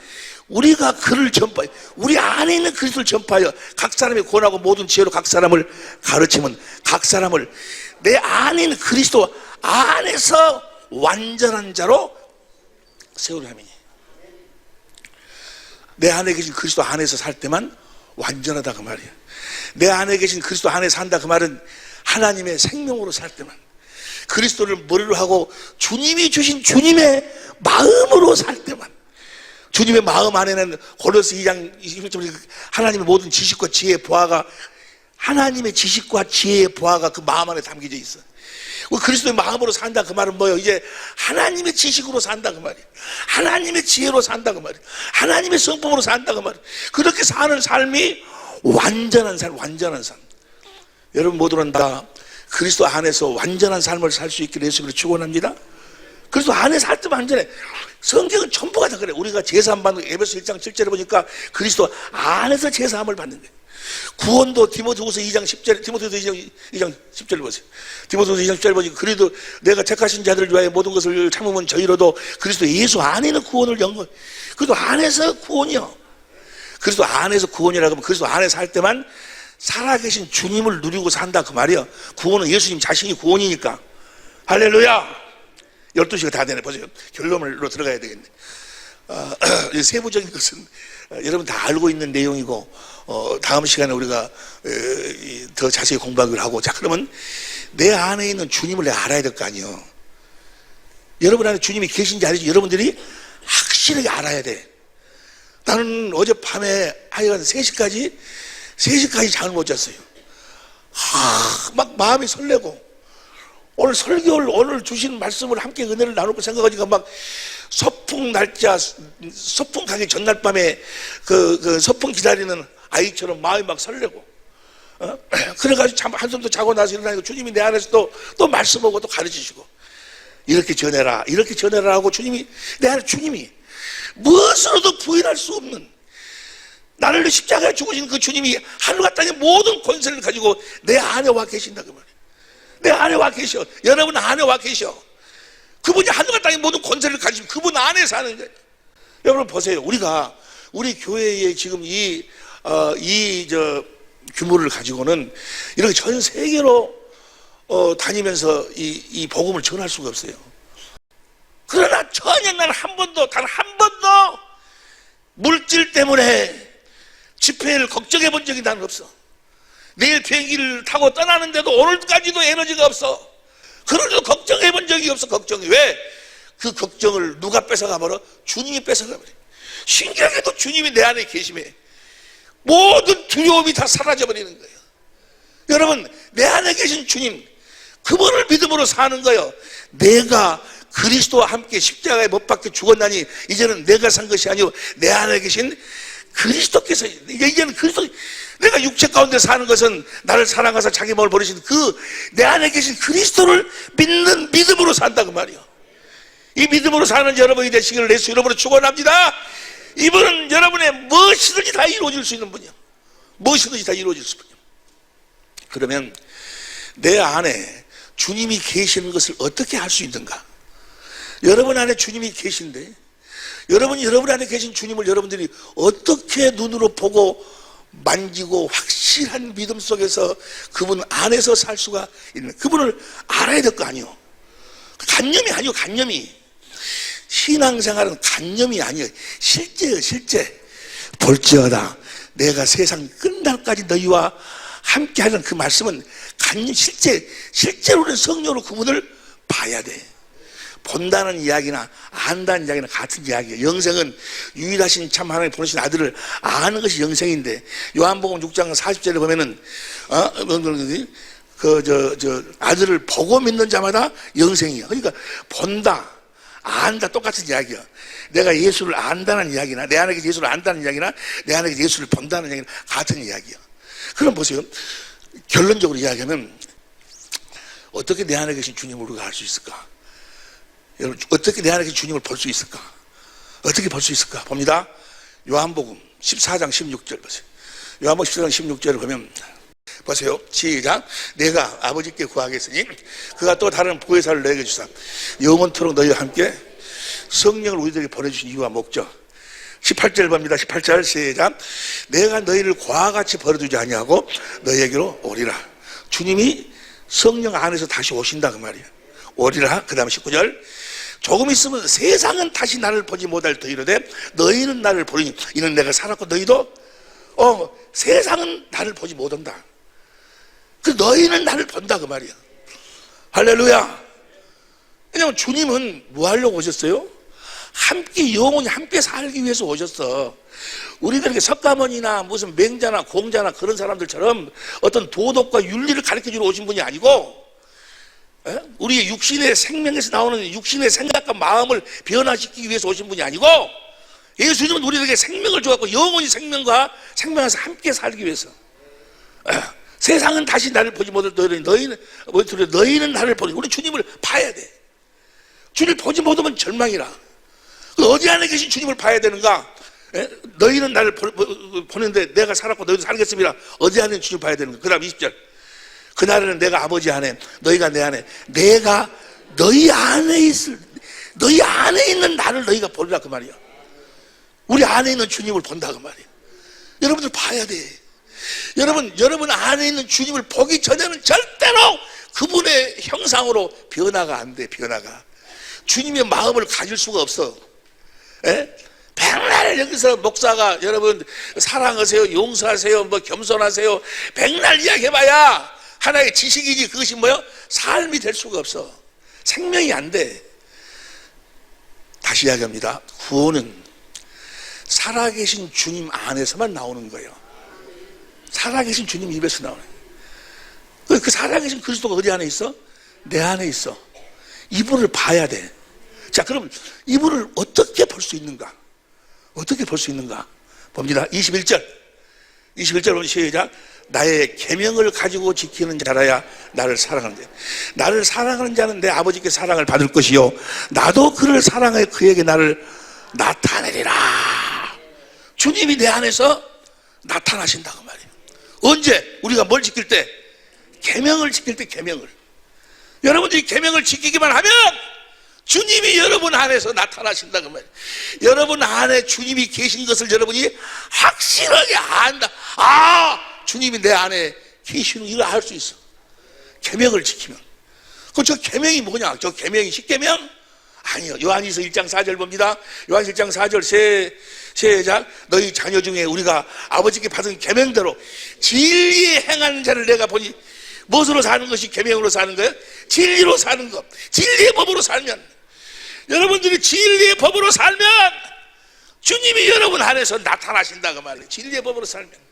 우리가 그를 전파해, 우리 안에 있는 그리스도를 전파하여 각 사람이 권하고 모든 지혜로 각 사람을 가르치면 각 사람을 내 안에 있는 그리스도 안에서 완전한 자로 세우려 함이니. 내 안에 계신 그리스도 안에서 살 때만 완전하다 그 말이야. 내 안에 계신 그리스도 안에 산다 그 말은 하나님의 생명으로 살 때만, 그리스도를 머리로 하고 주님이 주신 주님의 마음으로 살 때만, 주님의 마음 안에는 고린도서 2장 21절 하나님의 모든 지식과 지혜의 보화가, 하나님의 지식과 지혜의 보화가 그 마음 안에 담겨져 있어. 그리스도의 마음으로 산다 그 말은 뭐예요? 이제 하나님의 지식으로 산다 그 말이에요. 하나님의 지혜로 산다 그 말이에요. 하나님의 성품으로 산다 그 말이에요. 그렇게 사는 삶이 완전한 삶, 완전한 삶. 여러분 모두는 다 그리스도 안에서 완전한 삶을 살 수 있기를 예수님으로 축원합니다. 그리스도 안에 살 때 완전해. 성경은 전부가 다 그래. 우리가 제사함 받는 에베소 1장 7절에 보니까 그리스도 안에서 제사함을 받는 거예요. 구원도 디모데후서 2장 10절, 디모데후서 2장 10절 보세요. 디모데후서 2장 10절 보니까 그래도 내가 택하신 자들을 위하여 모든 것을 참으면 저희로도 그리스도 예수 안에 있는 구원을 연 거예요. 그리스도 안에서 구원이요. 그리스도 안에서 구원이라고 하면 그리스도 안에 살 때만 살아계신 주님을 누리고 산다 그 말이요. 구원은 예수님 자신이 구원이니까. 할렐루야. 12시가 다 되네. 보세요. 결론으로 들어가야 되겠네. 세부적인 것은 여러분 다 알고 있는 내용이고, 다음 시간에 우리가 더 자세히 공부하기로 하고. 자, 그러면 내 안에 있는 주님을 내가 알아야 될 거 아니에요. 여러분 안에 주님이 계신지 아닌지 여러분들이 확실하게 알아야 돼. 나는 어젯밤에 하여간 3시까지 잠을 못 잤어요. 막 마음이 설레고, 오늘 설교를, 오늘 주신 말씀을 함께 은혜를 나누고 생각하니까 막 서풍 날짜, 서풍 가기 전날 밤에 그 서풍 기다리는 아이처럼 마음이 막 설레고, 그래가지고 한숨도 자고 나서 일어나니까 주님이 내 안에서 또 말씀하고 또 가르치시고, 이렇게 전해라 하고 주님이, 내 안에 주님이 무엇으로도 부인할 수 없는, 나를 위해 십자가에 죽으신 그 주님이 하늘과 땅의 모든 권세를 가지고 내 안에 와 계신다 그 말이에요. 내 안에 와 계셔. 여러분 안에 와 계셔. 그분이 하늘과 땅의 모든 권세를 가지고 그분 안에 사는 거예요. 여러분 보세요. 우리 교회에 지금 규모를 가지고는 이렇게 전 세계로 다니면서 이 복음을 전할 수가 없어요. 그러나 전혀 나는 단 한 번도 물질 때문에 집회를 걱정해 본 적이 나는 없어. 내일 비행기를 타고 떠나는데도 오늘까지도 에너지가 없어. 그런데도 걱정해 본 적이 없어. 걱정이 왜? 그 걱정을 누가 뺏어가버려? 주님이 뺏어가버려. 신기하게도 주님이 내 안에 계심에 모든 두려움이 다 사라져버리는 거예요. 여러분 내 안에 계신 주님, 그분을 믿음으로 사는 거예요. 내가 그리스도와 함께 십자가에 못 박혀 죽었나니 이제는 내가 산 것이 아니오 내 안에 계신 그리스도께서, 이제는 그리스도, 내가 육체 가운데 사는 것은 나를 사랑하사 자기 몸을 버리신 그 내 안에 계신 그리스도를 믿는 믿음으로 산다 그 말이요. 이 믿음으로 사는 여러분이 되시기를 예수 이름으로 축원합니다. 이분은 여러분의 무엇이든지 다 이루어질 수 있는 분이요. 무엇이든지 다 이루어질 수 있는 분이요. 그러면 내 안에 주님이 계시는 것을 어떻게 알 수 있는가? 여러분 안에 주님이 계신데, 여러분 안에 계신 주님을 여러분들이 어떻게 눈으로 보고 만지고 확실한 믿음 속에서 그분 안에서 살 수가 있는, 그분을 알아야 될 거 아니에요. 간념이 아니요, 간념이. 신앙생활은 간념이 아니에요. 실제예요, 실제. 볼지어다 내가 세상 끝날까지 너희와 함께하는 그 말씀은 간념, 실제로는 성령으로 그분을 봐야 돼. 본다는 이야기나 안다는 이야기나 같은 이야기예요. 영생은 유일하신 참 하나님 보내신 아들을 아는 것이 영생인데, 요한복음 6장 40절에 보면은 아들을 보고 믿는 자마다 영생이야. 그러니까 본다, 안다 똑같은 이야기야. 내가 예수를 안다는 이야기나 내 안에 계신 예수를 안다는 이야기나 내 안에 계신 예수를 본다는 이야기나 같은 이야기야. 그럼 보세요. 결론적으로 이야기하면 어떻게 내 안에 계신 주님을 우리가 알 수 있을까? 여러분 어떻게 내 안에 계신 주님을 볼 수 있을까? 어떻게 볼 수 있을까? 봅니다. 요한복음 14장 16절 보세요. 요한복음 14장 16절을 보면 보세요. 시작. 내가 아버지께 구하겠으니 그가 또 다른 보혜사를 너에게 주사 영원토록 너희와 함께 성령을 우리들에게 보내주신 이유와 목적. 18절 봅니다. 18절 시작. 내가 너희를 고와 같이 버려두지 아니하고 너희에게로 오리라. 주님이 성령 안에서 다시 오신다 그 말이에요. 오리라. 그 다음에 19절. 조금 있으면 세상은 다시 나를 보지 못할 터이로되 너희는 나를 보리니 이는 내가 살았고 너희도 세상은 나를 보지 못한다. 그 너희는 나를 본다 그 말이야. 할렐루야. 왜냐하면 주님은 뭐 하려고 오셨어요? 함께 영원히 함께 살기 위해서 오셨어. 우리들에게 석가모니나 무슨 맹자나 공자나 그런 사람들처럼 어떤 도덕과 윤리를 가르쳐주러 오신 분이 아니고 우리의 육신의 생명에서 나오는 육신의 생각과 마음을 변화시키기 위해서 오신 분이 아니고 예수님은 우리에게 생명을 주었고 영원히 생명과 생명에서 함께 살기 위해서. 세상은 다시 나를 보지 못할 너희는 나를 보니 우리 주님을 봐야 돼. 주님을 보지 못하면 절망이라. 어디 안에 계신 주님을 봐야 되는가? 너희는 나를 보는데 내가 살았고 너희도 살겠습니다. 어디 안에 주님을 봐야 되는가? 그 다음 20절. 그날에는 내가 아버지 안에 너희가 내 안에 내가 너희 안에 있는 나를 너희가 보리라 그 말이야. 우리 안에 있는 주님을 본다 그 말이야. 여러분들 봐야 돼. 여러분 안에 있는 주님을 보기 전에는 절대로 그분의 형상으로 변화가 안 돼. 변화가 주님의 마음을 가질 수가 없어. 백날 여기서 목사가 여러분 사랑하세요, 용서하세요, 뭐 겸손하세요 백날 이야기해봐야 하나의 지식이지 그것이 뭐야? 삶이 될 수가 없어. 생명이 안 돼. 다시 이야기합니다. 구원은 살아계신 주님 안에서만 나오는 거예요. 살아계신 주님 입에서 나오는 거예요. 그 살아계신 그리스도가 어디 안에 있어? 내 안에 있어. 이분을 봐야 돼. 자, 그럼 이분을 어떻게 볼 수 있는가? 어떻게 볼 수 있는가? 봅니다. 21절 보면 시작. 나의 계명을 가지고 지키는 자라야 나를 사랑하는 자. 나를 사랑하는 자는 내 아버지께 사랑을 받을 것이요 나도 그를 사랑하여 그에게 나를 나타내리라. 주님이 내 안에서 나타나신다고 말이에요. 언제? 우리가 뭘 지킬 때? 계명을 지킬 때. 계명을 여러분들이 계명을 지키기만 하면 주님이 여러분 안에서 나타나신다고 말이에요. 여러분 안에 주님이 계신 것을 여러분이 확실하게 안다. 주님이 내 안에 계시는 이걸 알 수 있어. 계명을 지키면. 그럼 저 계명이 뭐냐? 저 계명이 10계명? 아니요. 요한일서 1장 4절 봅니다. 요한일서 1장 4절 시작. 너희 자녀 중에 우리가 아버지께 받은 계명대로 진리에 행하는 자를 내가 보니 무엇으로 사는 것이 계명으로 사는 거예요? 진리로 사는 것. 진리의 법으로 살면 여러분들이 진리의 법으로 살면 주님이 여러분 안에서 나타나신다고 말해요. 진리의 법으로 살면.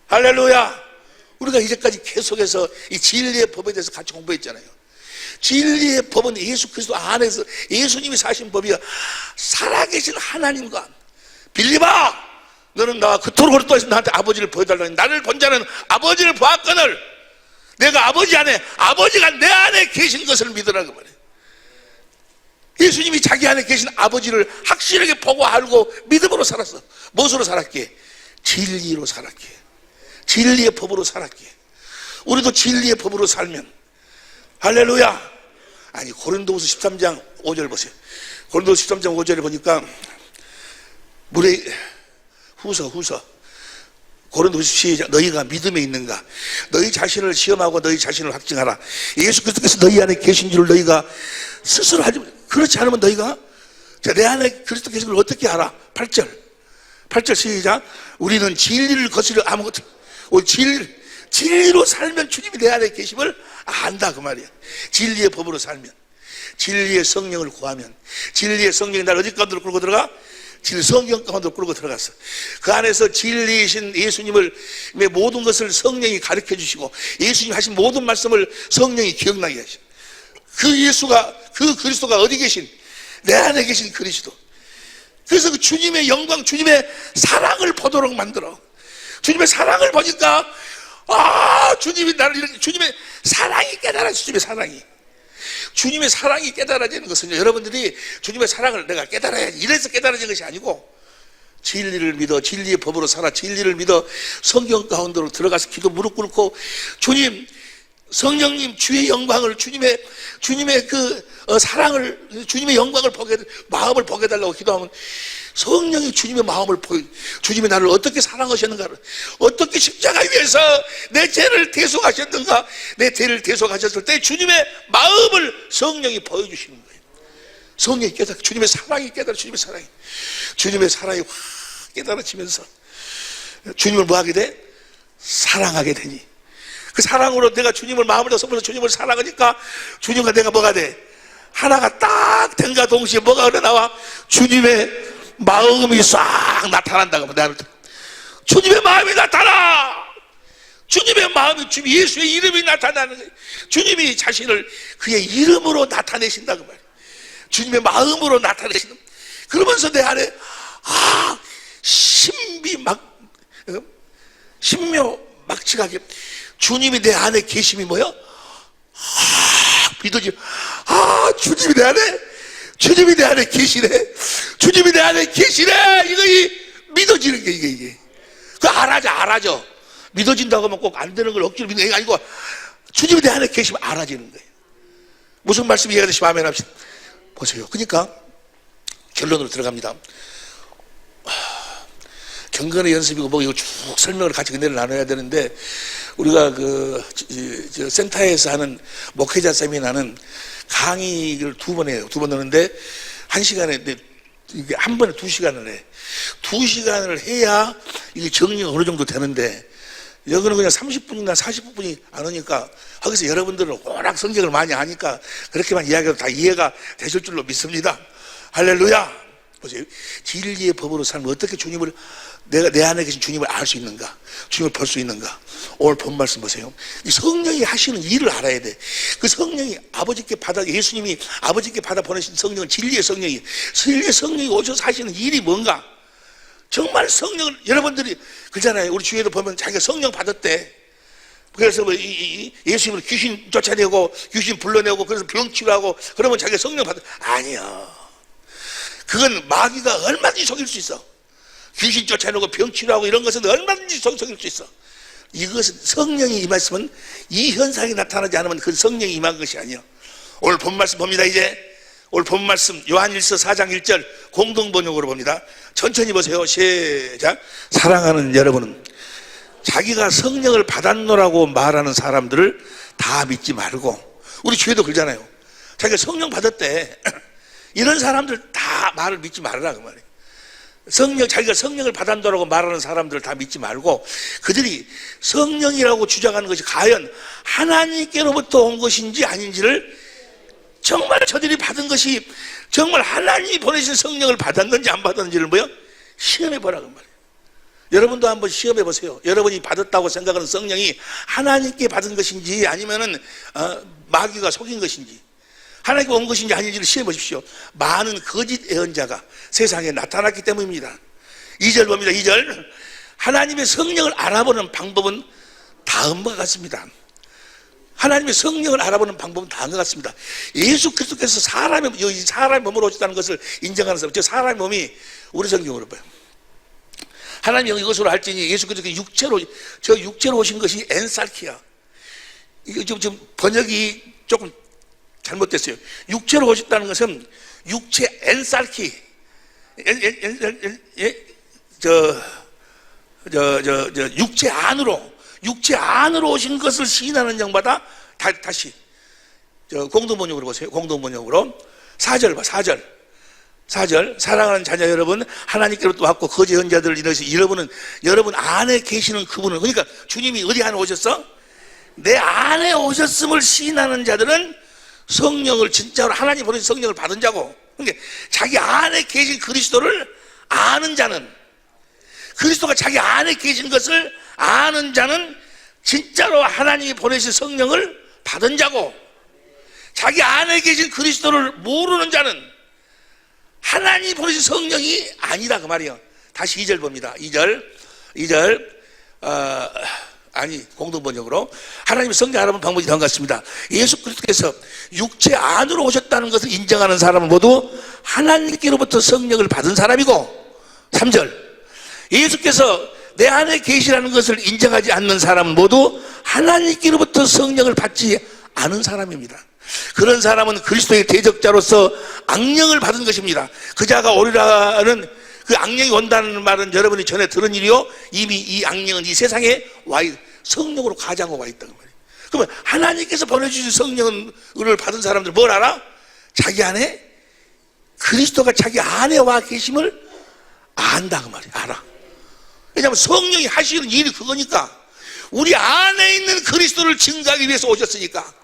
할렐루야. 우리가 이제까지 계속해서 이 진리의 법에 대해서 같이 공부했잖아요. 진리의 법은 예수 그리스도 안에서 예수님이 사신 법이야. 살아계신 하나님과 빌리바 너는 나와 그토록 오랫동안 나한테 아버지를 보여달라니 나를 본 자는 아버지를 보았거늘 내가 아버지 안에 아버지가 내 안에 계신 것을 믿으라고 말해. 예수님이 자기 안에 계신 아버지를 확실하게 보고 알고 믿음으로 살았어. 무엇으로 살았기에? 진리로 살았기에. 진리의 법으로 살았기에. 우리도 진리의 법으로 살면 할렐루야. 아니 고린도후서 13장 5절 보세요. 고린도후서 13장 5절에 보니까 후서 고린도후서 시작. 너희가 믿음에 있는가? 너희 자신을 시험하고 너희 자신을 확증하라. 예수 그리스도께서 너희 안에 계신 줄을 너희가 스스로 하지. 그렇지 않으면 너희가 내 안에 그리스도 계신 걸 어떻게 알아? 8절 시작. 우리는 진리를 거스려 아무것도 진리로 살면 주님이 내 안에 계심을 안다 그 말이야. 진리의 법으로 살면, 진리의 성령을 구하면, 진리의 성령이 날 어디 가운데로 끌고 들어가? 진리 성령 가운데로 끌고 들어갔어. 그 안에서 진리이신 예수님을 모든 것을 성령이 가르쳐 주시고 예수님 하신 모든 말씀을 성령이 기억나게 하셔. 그 예수가 그 그리스도가 어디 계신? 내 안에 계신 그리스도. 그래서 그 주님의 영광, 주님의 사랑을 보도록 만들어. 주님의 사랑을 보니까 주님이 나를 이렇게 주님의 사랑이 깨달아져. 주님의 사랑이 깨달아지는 것은 여러분들이 주님의 사랑을 내가 깨달아야지 이래서 깨달아진 것이 아니고 진리를 믿어 진리의 법으로 살아 진리를 믿어 성경 가운데로 들어가서 기도 무릎 꿇고 주님 성령님 주의 영광을 주님의 사랑을 주님의 영광을 마음을 보게 달라고 기도하면 성령이 주님의 마음을 주님이 나를 어떻게 사랑하셨는가를, 어떻게 십자가 위에서 내 죄를 대속하셨는가, 내 죄를 대속하셨을 때 주님의 마음을 성령이 보여주시는 거예요. 성령이 깨달아, 주님의 사랑이 깨달아, 주님의 사랑이 확 깨달아지면서 주님을 뭐 하게 돼? 사랑하게 되니, 그 사랑으로 내가 주님을 마음으로 섬겨서 주님을 사랑하니까 주님과 내가 뭐가 돼? 하나가 딱 된가 동시에 뭐가 흘러나와? 주님의 마음이 싹 나타난다고. 주님의 마음이 나타나. 주님의 마음이 주님 예수의 이름이 나타나는 거예요. 주님이 자신을 그의 이름으로 나타내신다고 말이에요. 주님의 마음으로 나타내시는. 그러면서 내 안에 신묘막측하게 주님이 내 안에 계심이 뭐요? 믿어지. 주님이 내 안에 계시네. 주님이 내 안에 계시네. 이거 믿어지는 게 이게. 그 알아져. 믿어진다고 하면 꼭 안 되는 걸 억지로 믿는 게 아니고 주님이 내 안에 계시면 알아지는 거예요. 무슨 말씀 이해가 되시면 아멘 합시다. 보세요. 그러니까 결론으로 들어갑니다. 경건의 연습이고 뭐 이거 쭉 설명을 같이 그대로 나눠야 되는데, 우리가 저 센터에서 하는 목회자 세미나는 강의를 2번 해요. 2번 하는데 1시간에 이게 한 번에 2시간을 해. 2시간을 해야 이게 정리가 어느 정도 되는데, 여기는 그냥 30분이나 40분이 안 오니까, 거기서 여러분들은 워낙 성경을 많이 하니까 그렇게만 이야기해도 다 이해가 되실 줄로 믿습니다. 할렐루야. 보세요. 진리의 법으로 살면 어떻게 주님을, 내가 내 안에 계신 주님을 알 수 있는가, 주님을 볼 수 있는가. 오늘 본 말씀 보세요. 이 성령이 하시는 일을 알아야 돼. 그 성령이 예수님이 아버지께 받아 보내신 성령은 진리의 성령이 오셔서 하시는 일이 뭔가. 정말 성령을, 여러분들이 그러잖아요. 우리 주위에도 보면 자기가 성령 받았대. 그래서 예수님을 귀신 쫓아내고 귀신 불러내고 그래서 병 치료하고 그러면 자기가 성령 아니야. 그건 마귀가 얼마든지 속일 수 있어. 귀신 쫓아내고 병 치료하고 이런 것은 얼마든지 속일 수 있어. 이것은 성령이 임했으면, 이 현상이 나타나지 않으면 그 성령이 임한 것이 아니야. 오늘 본 말씀 봅니다. 이제 오늘 본 말씀 요한일서 4장 1절 공동번역으로 봅니다. 천천히 보세요. 시작. 사랑하는 여러분은 자기가 성령을 받았노라고 말하는 사람들을 다 믿지 말고, 우리 주에도 그러잖아요. 자기가 성령 받았대. 이런 사람들 다 말을 믿지 말으라 그 말이에요. 자기가 성령을 받았노라고 말하는 사람들을 다 믿지 말고, 그들이 성령이라고 주장하는 것이 과연 하나님께로부터 온 것인지 아닌지를, 정말 저들이 받은 것이 정말 하나님이 보내신 성령을 받았는지 안 받았는지를 시험해 보라고 말이에요. 여러분도 한번 시험해 보세요. 여러분이 받았다고 생각하는 성령이 하나님께 받은 것인지 아니면은 마귀가 속인 것인지, 하나님께 온 것인지 아닌지를 시험해 보십시오. 많은 거짓 예언자가 세상에 나타났기 때문입니다. 2절 봅니다. 2절. 하나님의 성령을 알아보는 방법은 다음과 같습니다. 하나님의 성령을 알아보는 방법은 다음과 같습니다. 예수 그리스도께서 사람의 몸으로 오셨다는 것을 인정하는 사람, 저 사람의 몸이 우리 성경으로 봐요. 하나님이 이것으로 할지니 예수 그리스도께서 육체로 오신 것이 엔살키야. 이거 좀 번역이 조금 잘못됐어요. 육체로 오셨다는 것은 육체 엔살키, 육체 안으로 오신 것을 시인하는 영마다 다시 공동번역으로 보세요. 공동번역으로 4절 봐. 4절. 사랑하는 자녀 여러분, 하나님께로부터 왔고 거짓 언자들을 인해서 여러분 안에 계시는 그분은, 그러니까 주님이 어디 안에 오셨어? 내 안에 오셨음을 시인하는 자들은 성령을 진짜로 하나님 보내신 성령을 받은 자고, 그러니까 자기 안에 계신 그리스도를 아는 자는, 그리스도가 자기 안에 계신 것을 아는 자는 진짜로 하나님이 보내신 성령을 받은 자고, 자기 안에 계신 그리스도를 모르는 자는 하나님이 보내신 성령이 아니다 그 말이에요. 다시 2절 봅니다. 2절 공동번역으로 하나님의 성령 알아보는 방법이 다음 같습니다. 예수 그리스도께서 육체 안으로 오셨다는 것을 인정하는 사람은 모두 하나님께로부터 성령을 받은 사람이고, 3절. 예수께서 내 안에 계시라는 것을 인정하지 않는 사람은 모두 하나님께로부터 성령을 받지 않은 사람입니다. 그런 사람은 그리스도의 대적자로서 악령을 받은 것입니다. 그 자가 오리라는 그 악령이 온다는 말은 여러분이 전에 들은 일이요, 이미 이 악령은 이 세상에 성령으로 가장하고 와 있다는 말이에요. 그러면 하나님께서 보내주신 성령을 받은 사람들 뭘 알아? 자기 안에 그리스도가 자기 안에 와 계심을 안다 그 말이에요. 알아. 왜냐하면 성령이 하시는 일이 그거니까. 우리 안에 있는 그리스도를 증거하기 위해서 오셨으니까.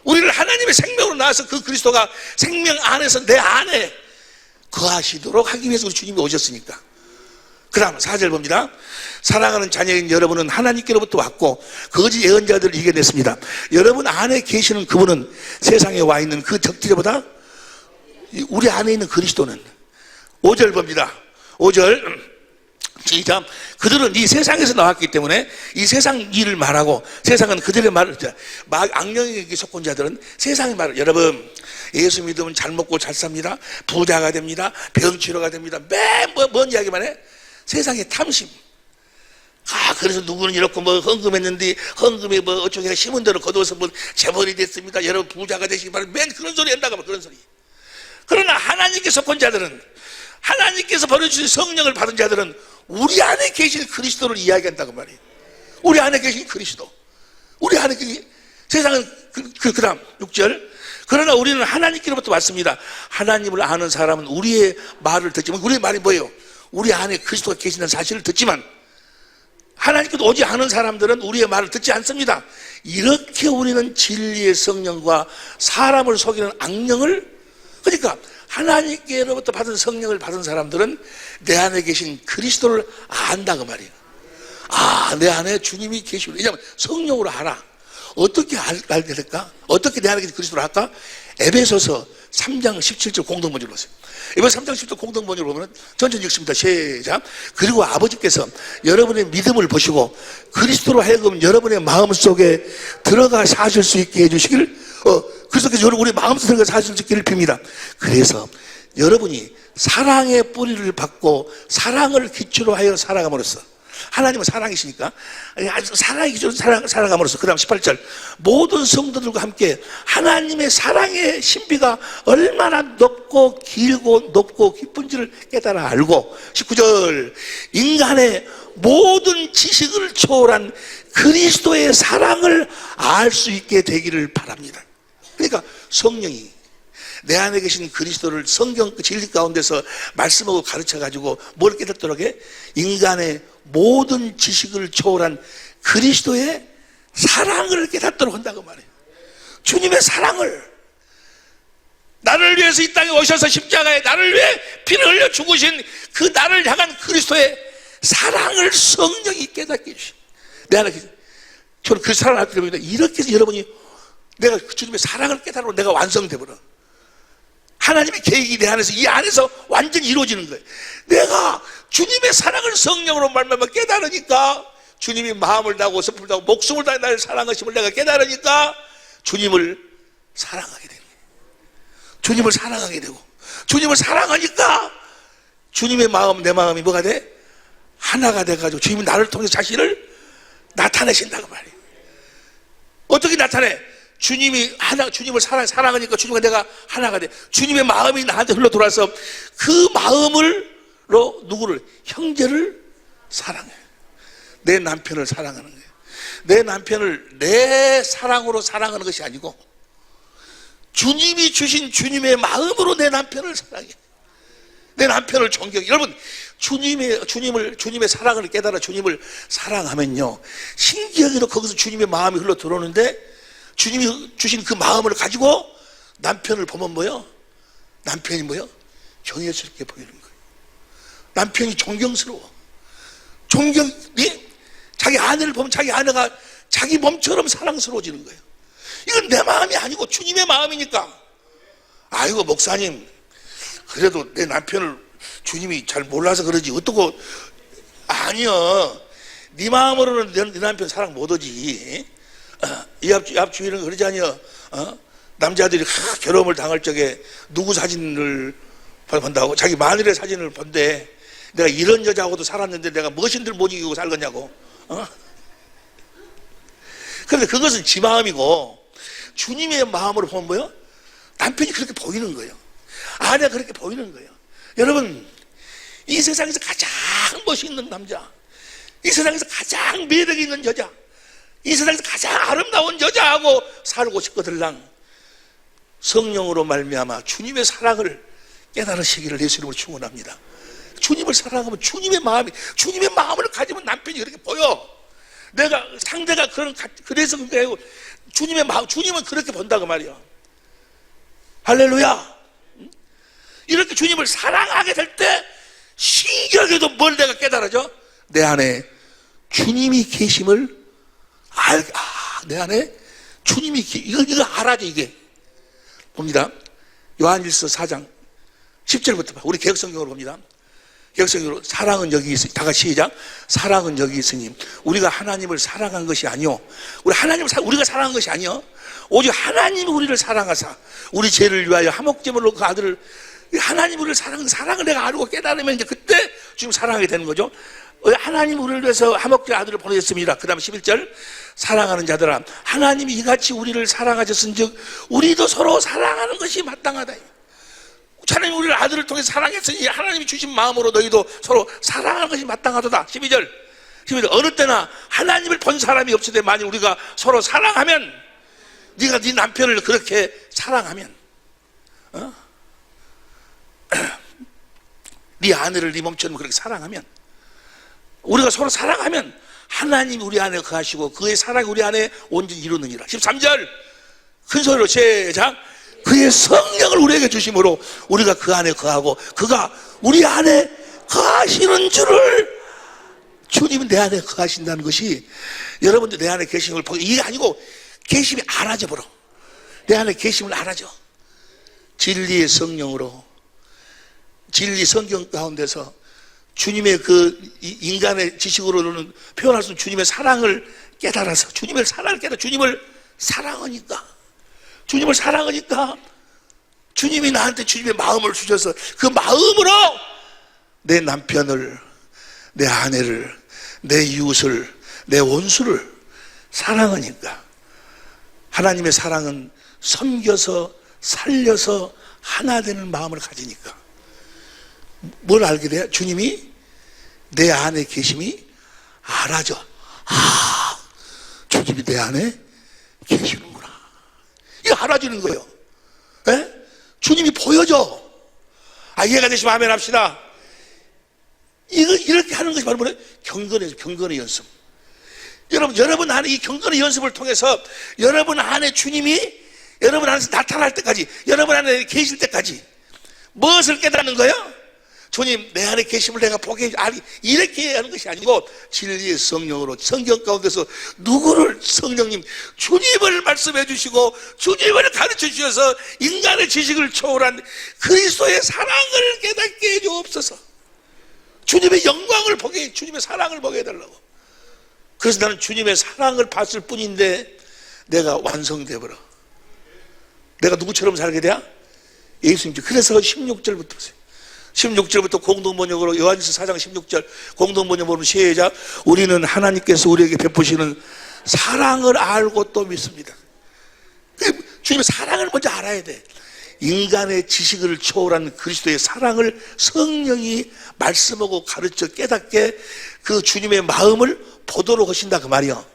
우리를 하나님의 생명으로 낳아서 그 그리스도가 생명 안에서 내 안에 거하시도록 하기 위해서 우리 주님이 오셨으니까. 그 다음 4절 봅니다. 사랑하는 자녀인 여러분은 하나님께로부터 왔고 거짓 예언자들을 이겨냈습니다. 여러분 안에 계시는 그분은 세상에 와 있는 그 적들보다 우리 안에 있는 그리스도는. 5절 봅니다. 5절 시작. 그들은 이 세상에서 나왔기 때문에 이 세상 일을 말하고 세상은 그들의 말을, 악령에게 속한 자들은 세상의 말을, 여러분 예수 믿으면 잘 먹고 잘 삽니다, 부자가 됩니다, 병치료가 됩니다, 뭔 이야기만 해? 세상의 탐심. 그래서 누구는 이렇게 뭐 헌금했는데 헌금이 뭐 어쩌게 심은 대로 거두어서 뭐 재벌이 됐습니다, 여러분 부자가 되시기 바랍니다, 맨 그런 소리 한다고 막 그런 소리. 그러나 하나님께 속한 자들은, 하나님께서 보내주신 성령을 받은 자들은 우리 안에 계신 그리스도를 이야기한다고 말이에요. 우리 안에 계신 그리스도. 우리 안에 계신, 세상은 그 다음 6절. 그러나 우리는 하나님께로부터 왔습니다. 하나님을 아는 사람은 우리의 말을 듣지만, 우리의 말이 뭐예요? 우리 안에 그리스도가 계신다는 사실을 듣지만, 하나님께도 오지 않은 사람들은 우리의 말을 듣지 않습니다. 이렇게 우리는 진리의 성령과 사람을 속이는 악령을, 그러니까 하나님께로부터 받은 성령을 받은 사람들은 내 안에 계신 그리스도를 안다 그 말이에요. 내 안에 주님이 계시고. 왜냐하면 성령으로 알아. 어떻게 알게 될까? 어떻게 내 안에 계신 그리스도를 알까? 에베소서 3장 17절 공동번역을 보세요. 에베소서 3장 17절 공동번역을 보면 천천히 읽습니다. 시작. 그리고 아버지께서 여러분의 믿음을 보시고 그리스도로 하여금 여러분의 마음속에 들어가 사실 수 있게 해주시길, 그래서 우리 마음속에 들어가 사실 수 있기를 빕니다. 그래서 여러분이 사랑의 뿌리를 받고 사랑을 기초로 하여 살아감으로써, 하나님은 사랑이시니까 사랑이 기초로 살아감으로써, 그 다음 18절, 모든 성도들과 함께 하나님의 사랑의 신비가 얼마나 높고 길고 높고 깊은지를 깨달아 알고, 19절, 인간의 모든 지식을 초월한 그리스도의 사랑을 알 수 있게 되기를 바랍니다. 그러니까 성령이 내 안에 계신 그리스도를 성경 진리 가운데서 말씀하고 가르쳐가지고 뭘 깨닫도록 해? 인간의 모든 지식을 초월한 그리스도의 사랑을 깨닫도록 한다고 말해요. 주님의 사랑을, 나를 위해서 이 땅에 오셔서 십자가에 나를 위해 피를 흘려 죽으신 그 나를 향한 그리스도의 사랑을 성령이 깨닫게 해주신, 내 안에 계신, 저는 그 사랑을 알게 됩니다. 이렇게 해서 여러분이 내가 그 주님의 사랑을 깨달으면 내가 완성되버려. 하나님의 계획이 내 안에서, 이 안에서 완전히 이루어지는 거예요. 내가 주님의 사랑을 성령으로 말미암아 깨달으니까, 주님이 마음을 다하고 슬픔을 다하고 목숨을 다해 나를 사랑하심을 내가 깨달으니까 주님을 사랑하게 되는 거예요. 주님을 사랑하게 되고, 주님을 사랑하니까 주님의 마음, 내 마음이 뭐가 돼? 하나가 돼가지고 주님이 나를 통해서 자신을 나타내신다고 말이에요. 어떻게 나타내? 주님이 주님을 사랑하니까 주님과 내가 하나가 돼. 주님의 마음이 나한테 흘러 들어와서 그 마음으로 누구를? 형제를 사랑해. 내 남편을 사랑하는 거예요. 내 남편을 내 사랑으로 사랑하는 것이 아니고 주님이 주신 주님의 마음으로 내 남편을 사랑해. 내 남편을 존경해. 여러분, 주님의 사랑을 깨달아 주님을 사랑하면요, 신기하게도 거기서 주님의 마음이 흘러 들어오는데, 주님이 주신 그 마음을 가지고 남편을 보면 뭐요? 남편이 뭐요? 경외스럽게 보이는 거예요. 남편이 존경스러워. 자기 아내를 보면 자기 아내가 자기 몸처럼 사랑스러워지는 거예요. 이건 내 마음이 아니고 주님의 마음이니까. 아이고 목사님, 그래도 내 남편을 주님이 잘 몰라서 그러지 어떡고. 아니요, 네 마음으로는 네 남편 사랑 못 오지. 이 앞주위는 그러지 않냐? 남자들이 결혼을 당할 적에 누구 사진을 본다고? 자기 마누라의 사진을 본대. 내가 이런 여자하고도 살았는데 내가 무엇인들 못 이기고 살겠냐고. 그런데 그것은 지 마음이고 주님의 마음으로 보면 뭐예요? 남편이 그렇게 보이는 거예요. 아내가 그렇게 보이는 거예요. 여러분, 이 세상에서 가장 멋있는 남자, 이 세상에서 가장 매력 있는 여자, 이 세상에서 가장 아름다운 여자하고 살고 싶거들랑 성령으로 말미암아 주님의 사랑을 깨달으시기를 예수 이름으로 축원합니다. 주님을 사랑하면 주님의 마음을 가지면 남편이 그렇게 보여. 내가 상대가 그래서 그게 주님의 마음, 주님은 그렇게 본다고 말이야. 할렐루야. 이렇게 주님을 사랑하게 될 때 신기하게도 뭘 내가 깨달아져? 내 안에 주님이 계심을 내 안에 주님이 이거 알아줘. 이게 봅니다. 요한일서 4장 10절부터 봐. 우리 개혁성경으로 봅니다. 개혁성경으로 사랑은 여기 있으니, 다 같이 시작. 사랑은 여기 있으니 우리가 하나님을 사랑한 것이 아니요, 우리가 사랑한 것이 아니요, 오직 하나님이 우리를 사랑하사 우리 죄를 위하여 화목제물로 그 아들을, 하나님 우리를 사랑을 내가 알고 깨달으면 이제 그때 지금 사랑하게 되는 거죠. 하나님 우리를 위해서 화목제 아들을 보내셨습니다. 그 다음 11절, 사랑하는 자들아 하나님이 이같이 우리를 사랑하셨은즉 우리도 서로 사랑하는 것이 마땅하다. 하나님 우리를 아들을 통해 사랑했으니 하나님이 주신 마음으로 너희도 서로 사랑하는 것이 마땅하도다. 12절 어느 때나 하나님을 본 사람이 없으되 만일 우리가 서로 사랑하면, 네가 네 남편을 그렇게 사랑하면, 네 아내를 네 몸처럼 그렇게 사랑하면, 우리가 서로 사랑하면 하나님이 우리 안에 거하시고 그의 사랑이 우리 안에 온전히 이루느니라. 13절 큰 소리로 시작. 그의 성령을 우리에게 주심으로 우리가 그 안에 거하고 그가 우리 안에 거하시는 줄을, 주님은 내 안에 거하신다는 것이 여러분들 내 안에 계심을 보고, 이게 아니고 계심이 알아져 버려. 내 안에 계심을 알아져. 진리의 성령으로, 진리 성경 가운데서 주님의 그 인간의 지식으로는 표현할 수 없는 주님의 사랑을 깨달아서, 주님의 사랑을 깨달아, 주님을 사랑하니까 주님이 나한테 주님의 마음을 주셔서 그 마음으로 내 남편을, 내 아내를, 내 이웃을, 내 원수를 사랑하니까, 하나님의 사랑은 섬겨서 살려서 하나 되는 마음을 가지니까 뭘 알게 돼요? 주님이 내 안에 계심이 알아져. 주님이 내 안에 계시는구나. 이거 알아지는 거예요. 에? 주님이 보여져. 이해가 되시면 아멘 합시다. 이렇게 하는 것이 바로 뭐예요? 경건의 연습. 여러분 안에 이 경건의 연습을 통해서 여러분 안에 주님이 여러분 안에서 나타날 때까지, 여러분 안에 계실 때까지 무엇을 깨닫는 거예요? 주님 내 안에 계심을 내가 보게 이렇게 하는 것이 아니고 진리의 성령으로 성경 가운데서 누구를, 성령님 주님을 말씀해 주시고 주님을 가르쳐 주셔서 인간의 지식을 초월한 그리스도의 사랑을 깨닫게 해 주옵소서. 주님의 영광을 보게, 주님의 사랑을 보게 해달라고. 그래서 나는 주님의 사랑을 봤을 뿐인데 내가 완성돼 버려. 내가 누구처럼 살게 돼야? 예수님. 그래서 16절부터 공동번역으로 요한일서 4장 16절 공동번역 보면 시작. 우리는 하나님께서 우리에게 베푸시는 사랑을 알고 또 믿습니다. 주님의 사랑을 먼저 알아야 돼. 인간의 지식을 초월한 그리스도의 사랑을 성령이 말씀하고 가르쳐 깨닫게 그 주님의 마음을 보도록 하신다 그 말이요.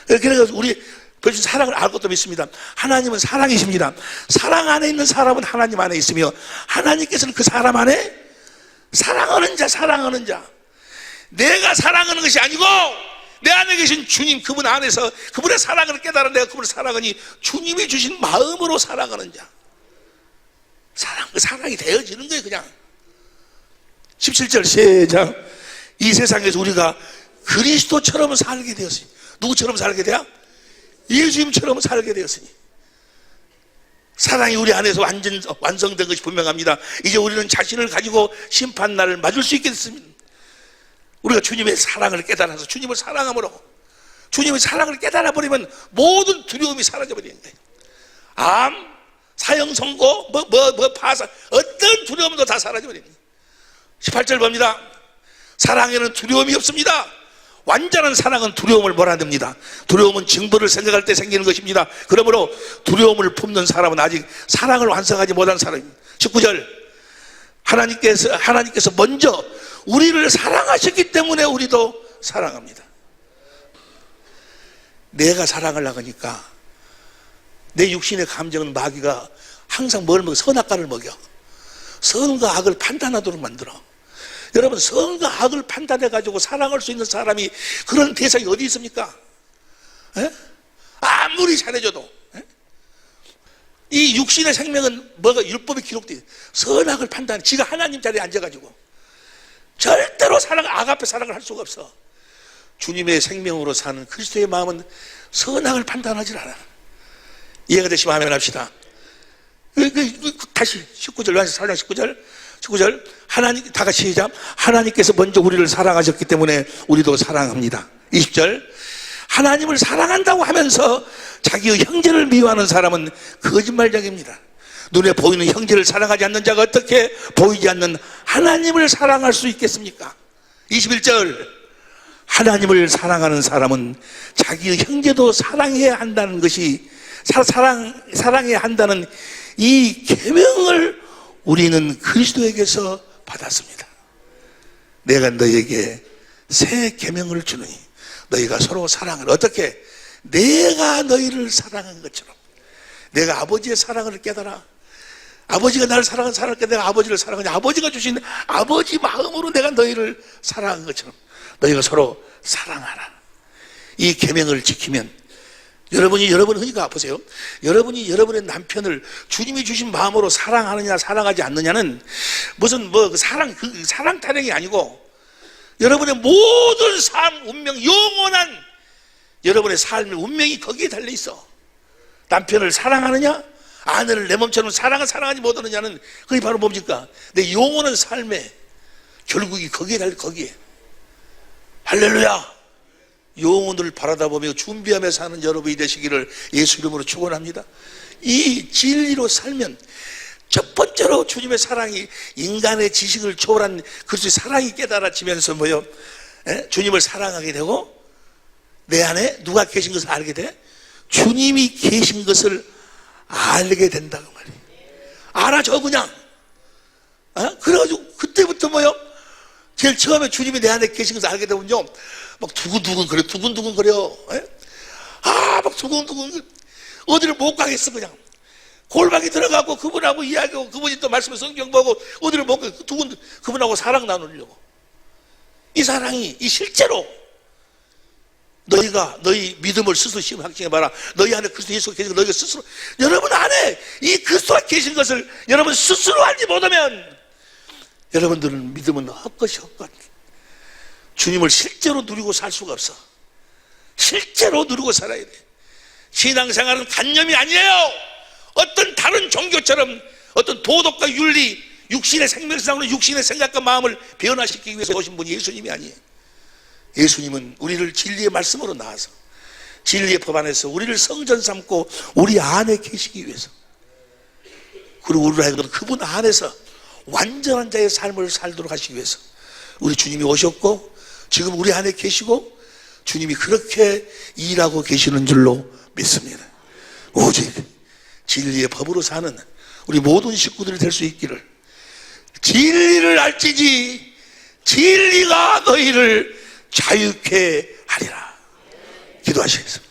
그래서 우리 벌써 사랑을 알고 또 믿습니다. 하나님은 사랑이십니다. 사랑 안에 있는 사람은 하나님 안에 있으며 하나님께서는 그 사람 안에 사랑하는 자, 내가 사랑하는 것이 아니고 내 안에 계신 주님, 그분 안에서 그분의 사랑을 깨달아 내가 그분을 사랑하니 주님이 주신 마음으로 사랑하는 자. 사랑이 되어지는 거예요. 그냥 17절 시작. 이 세상에서 우리가 그리스도처럼 살게 되었으니, 누구처럼 살게 돼요? 예수님처럼 살게 되었으니 사랑이 우리 안에서 완성된 것이 분명합니다. 이제 우리는 자신을 가지고 심판날을 맞을 수 있게 됐습니다. 우리가 주님의 사랑을 깨달아서 주님을 사랑함으로, 주님의 사랑을 깨달아버리면 모든 두려움이 사라져버리는 거예요. 암, 사형 선고, 파산, 어떤 두려움도 다 사라져버립니다. 18절 봅니다. 사랑에는 두려움이 없습니다. 완전한 사랑은 두려움을 몰아냅니다. 두려움은 징벌을 생각할 때 생기는 것입니다. 그러므로 두려움을 품는 사람은 아직 사랑을 완성하지 못한 사람입니다. 19절, 하나님께서 먼저 우리를 사랑하셨기 때문에 우리도 사랑합니다. 내가 사랑을 하니까 내 육신의 감정은 마귀가 항상 뭘 먹여? 선악과를 먹여. 선과 악을 판단하도록 만들어. 여러분, 선과 악을 판단해가지고 사랑할 수 있는 사람이 그런 대상이 어디 있습니까? 에? 아무리 잘해줘도. 에? 이 육신의 생명은 뭐가 율법에 기록되어 있어요. 선악을 판단해. 지가 하나님 자리에 앉아가지고 절대로 악 앞에 사랑을 할 수가 없어. 주님의 생명으로 사는 그리스도의 마음은 선악을 판단하지 않아. 이해가 되시면 아멘 합시다. 다시 19절, 요한일서 4장 19절 하나님, 다 같이 시작. 하나님께서 먼저 우리를 사랑하셨기 때문에 우리도 사랑합니다. 20절, 하나님을 사랑한다고 하면서 자기의 형제를 미워하는 사람은 거짓말쟁이입니다. 눈에 보이는 형제를 사랑하지 않는 자가 어떻게 보이지 않는 하나님을 사랑할 수 있겠습니까? 21절, 하나님을 사랑하는 사람은 자기의 형제도 사랑해야 한다는 것이 사랑해야 한다는 이 계명을 우리는 그리스도에게서 받았습니다. 내가 너희에게 새 계명을 주느니 너희가 서로 사랑을, 어떻게? 내가 너희를 사랑한 것처럼. 내가 아버지의 사랑을 깨달아. 아버지가 나를 사랑한 사랑을 깨달아. 내가 아버지를 사랑하니 아버지가 주신 아버지 마음으로 내가 너희를 사랑한 것처럼 너희가 서로 사랑하라. 이 계명을 지키면 여러분 그러니까 보세요. 여러분이 여러분의 남편을 주님이 주신 마음으로 사랑하느냐 사랑하지 않느냐는 무슨 사랑 타령이 아니고 여러분의 모든 삶 운명, 영원한 여러분의 삶의 운명이 거기에 달려 있어. 남편을 사랑하느냐, 아내를 내 몸처럼 사랑하지 못하느냐는 그게 바로 뭡니까? 내 영원한 삶의 결국이 거기에 달려. 거기에. 할렐루야. 영혼을 바라다보며 준비하며 사는 여러분이 되시기를 예수 이름으로 축원합니다. 이 진리로 살면 첫 번째로 주님의 사랑이 인간의 지식을 초월한 그리스도의 사랑이 깨달아지면서 뭐요? 주님을 사랑하게 되고 내 안에 누가 계신 것을 알게 돼? 주님이 계신 것을 알게 된다고 말이에요. 알아줘 그냥. 그래가지고 그때부터 뭐요? 제일 처음에 주님이 내 안에 계신 것을 알게 되면요, 막 두근두근 거려. 막 두근두근. 어디를 못 가겠어, 그냥. 골방에 들어가고 그분하고 이야기하고 그분이 또 말씀을 성경 보고 어디를 못 가겠어. 그분하고 사랑 나누려고. 이 사랑이, 이 실제로 너희 믿음을 스스로 확증해봐라. 너희 안에 그리스도 예수가 계신 거 너희가 스스로, 여러분 안에 이 그리스도가 계신 것을 여러분 스스로 알지 못하면 여러분들은 믿음은 헛것이 헛것. 주님을 실제로 누리고 살 수가 없어. 실제로 누리고 살아야 돼. 신앙생활은 간념이 아니에요. 어떤 다른 종교처럼 어떤 도덕과 윤리, 육신의 생명상으로 육신의 생각과 마음을 변화시키기 위해서 오신 분이 예수님이 아니에요. 예수님은 우리를 진리의 말씀으로 나와서 진리의 법 안에서 우리를 성전 삼고 우리 안에 계시기 위해서, 그리고 우리를 하여금 그분 안에서 완전한 자의 삶을 살도록 하시기 위해서 우리 주님이 오셨고 지금 우리 안에 계시고 주님이 그렇게 일하고 계시는 줄로 믿습니다. 오직 진리의 법으로 사는 우리 모든 식구들이 될 수 있기를, 진리를 알지니 진리가 너희를 자유케 하리라. 기도하시겠습니다.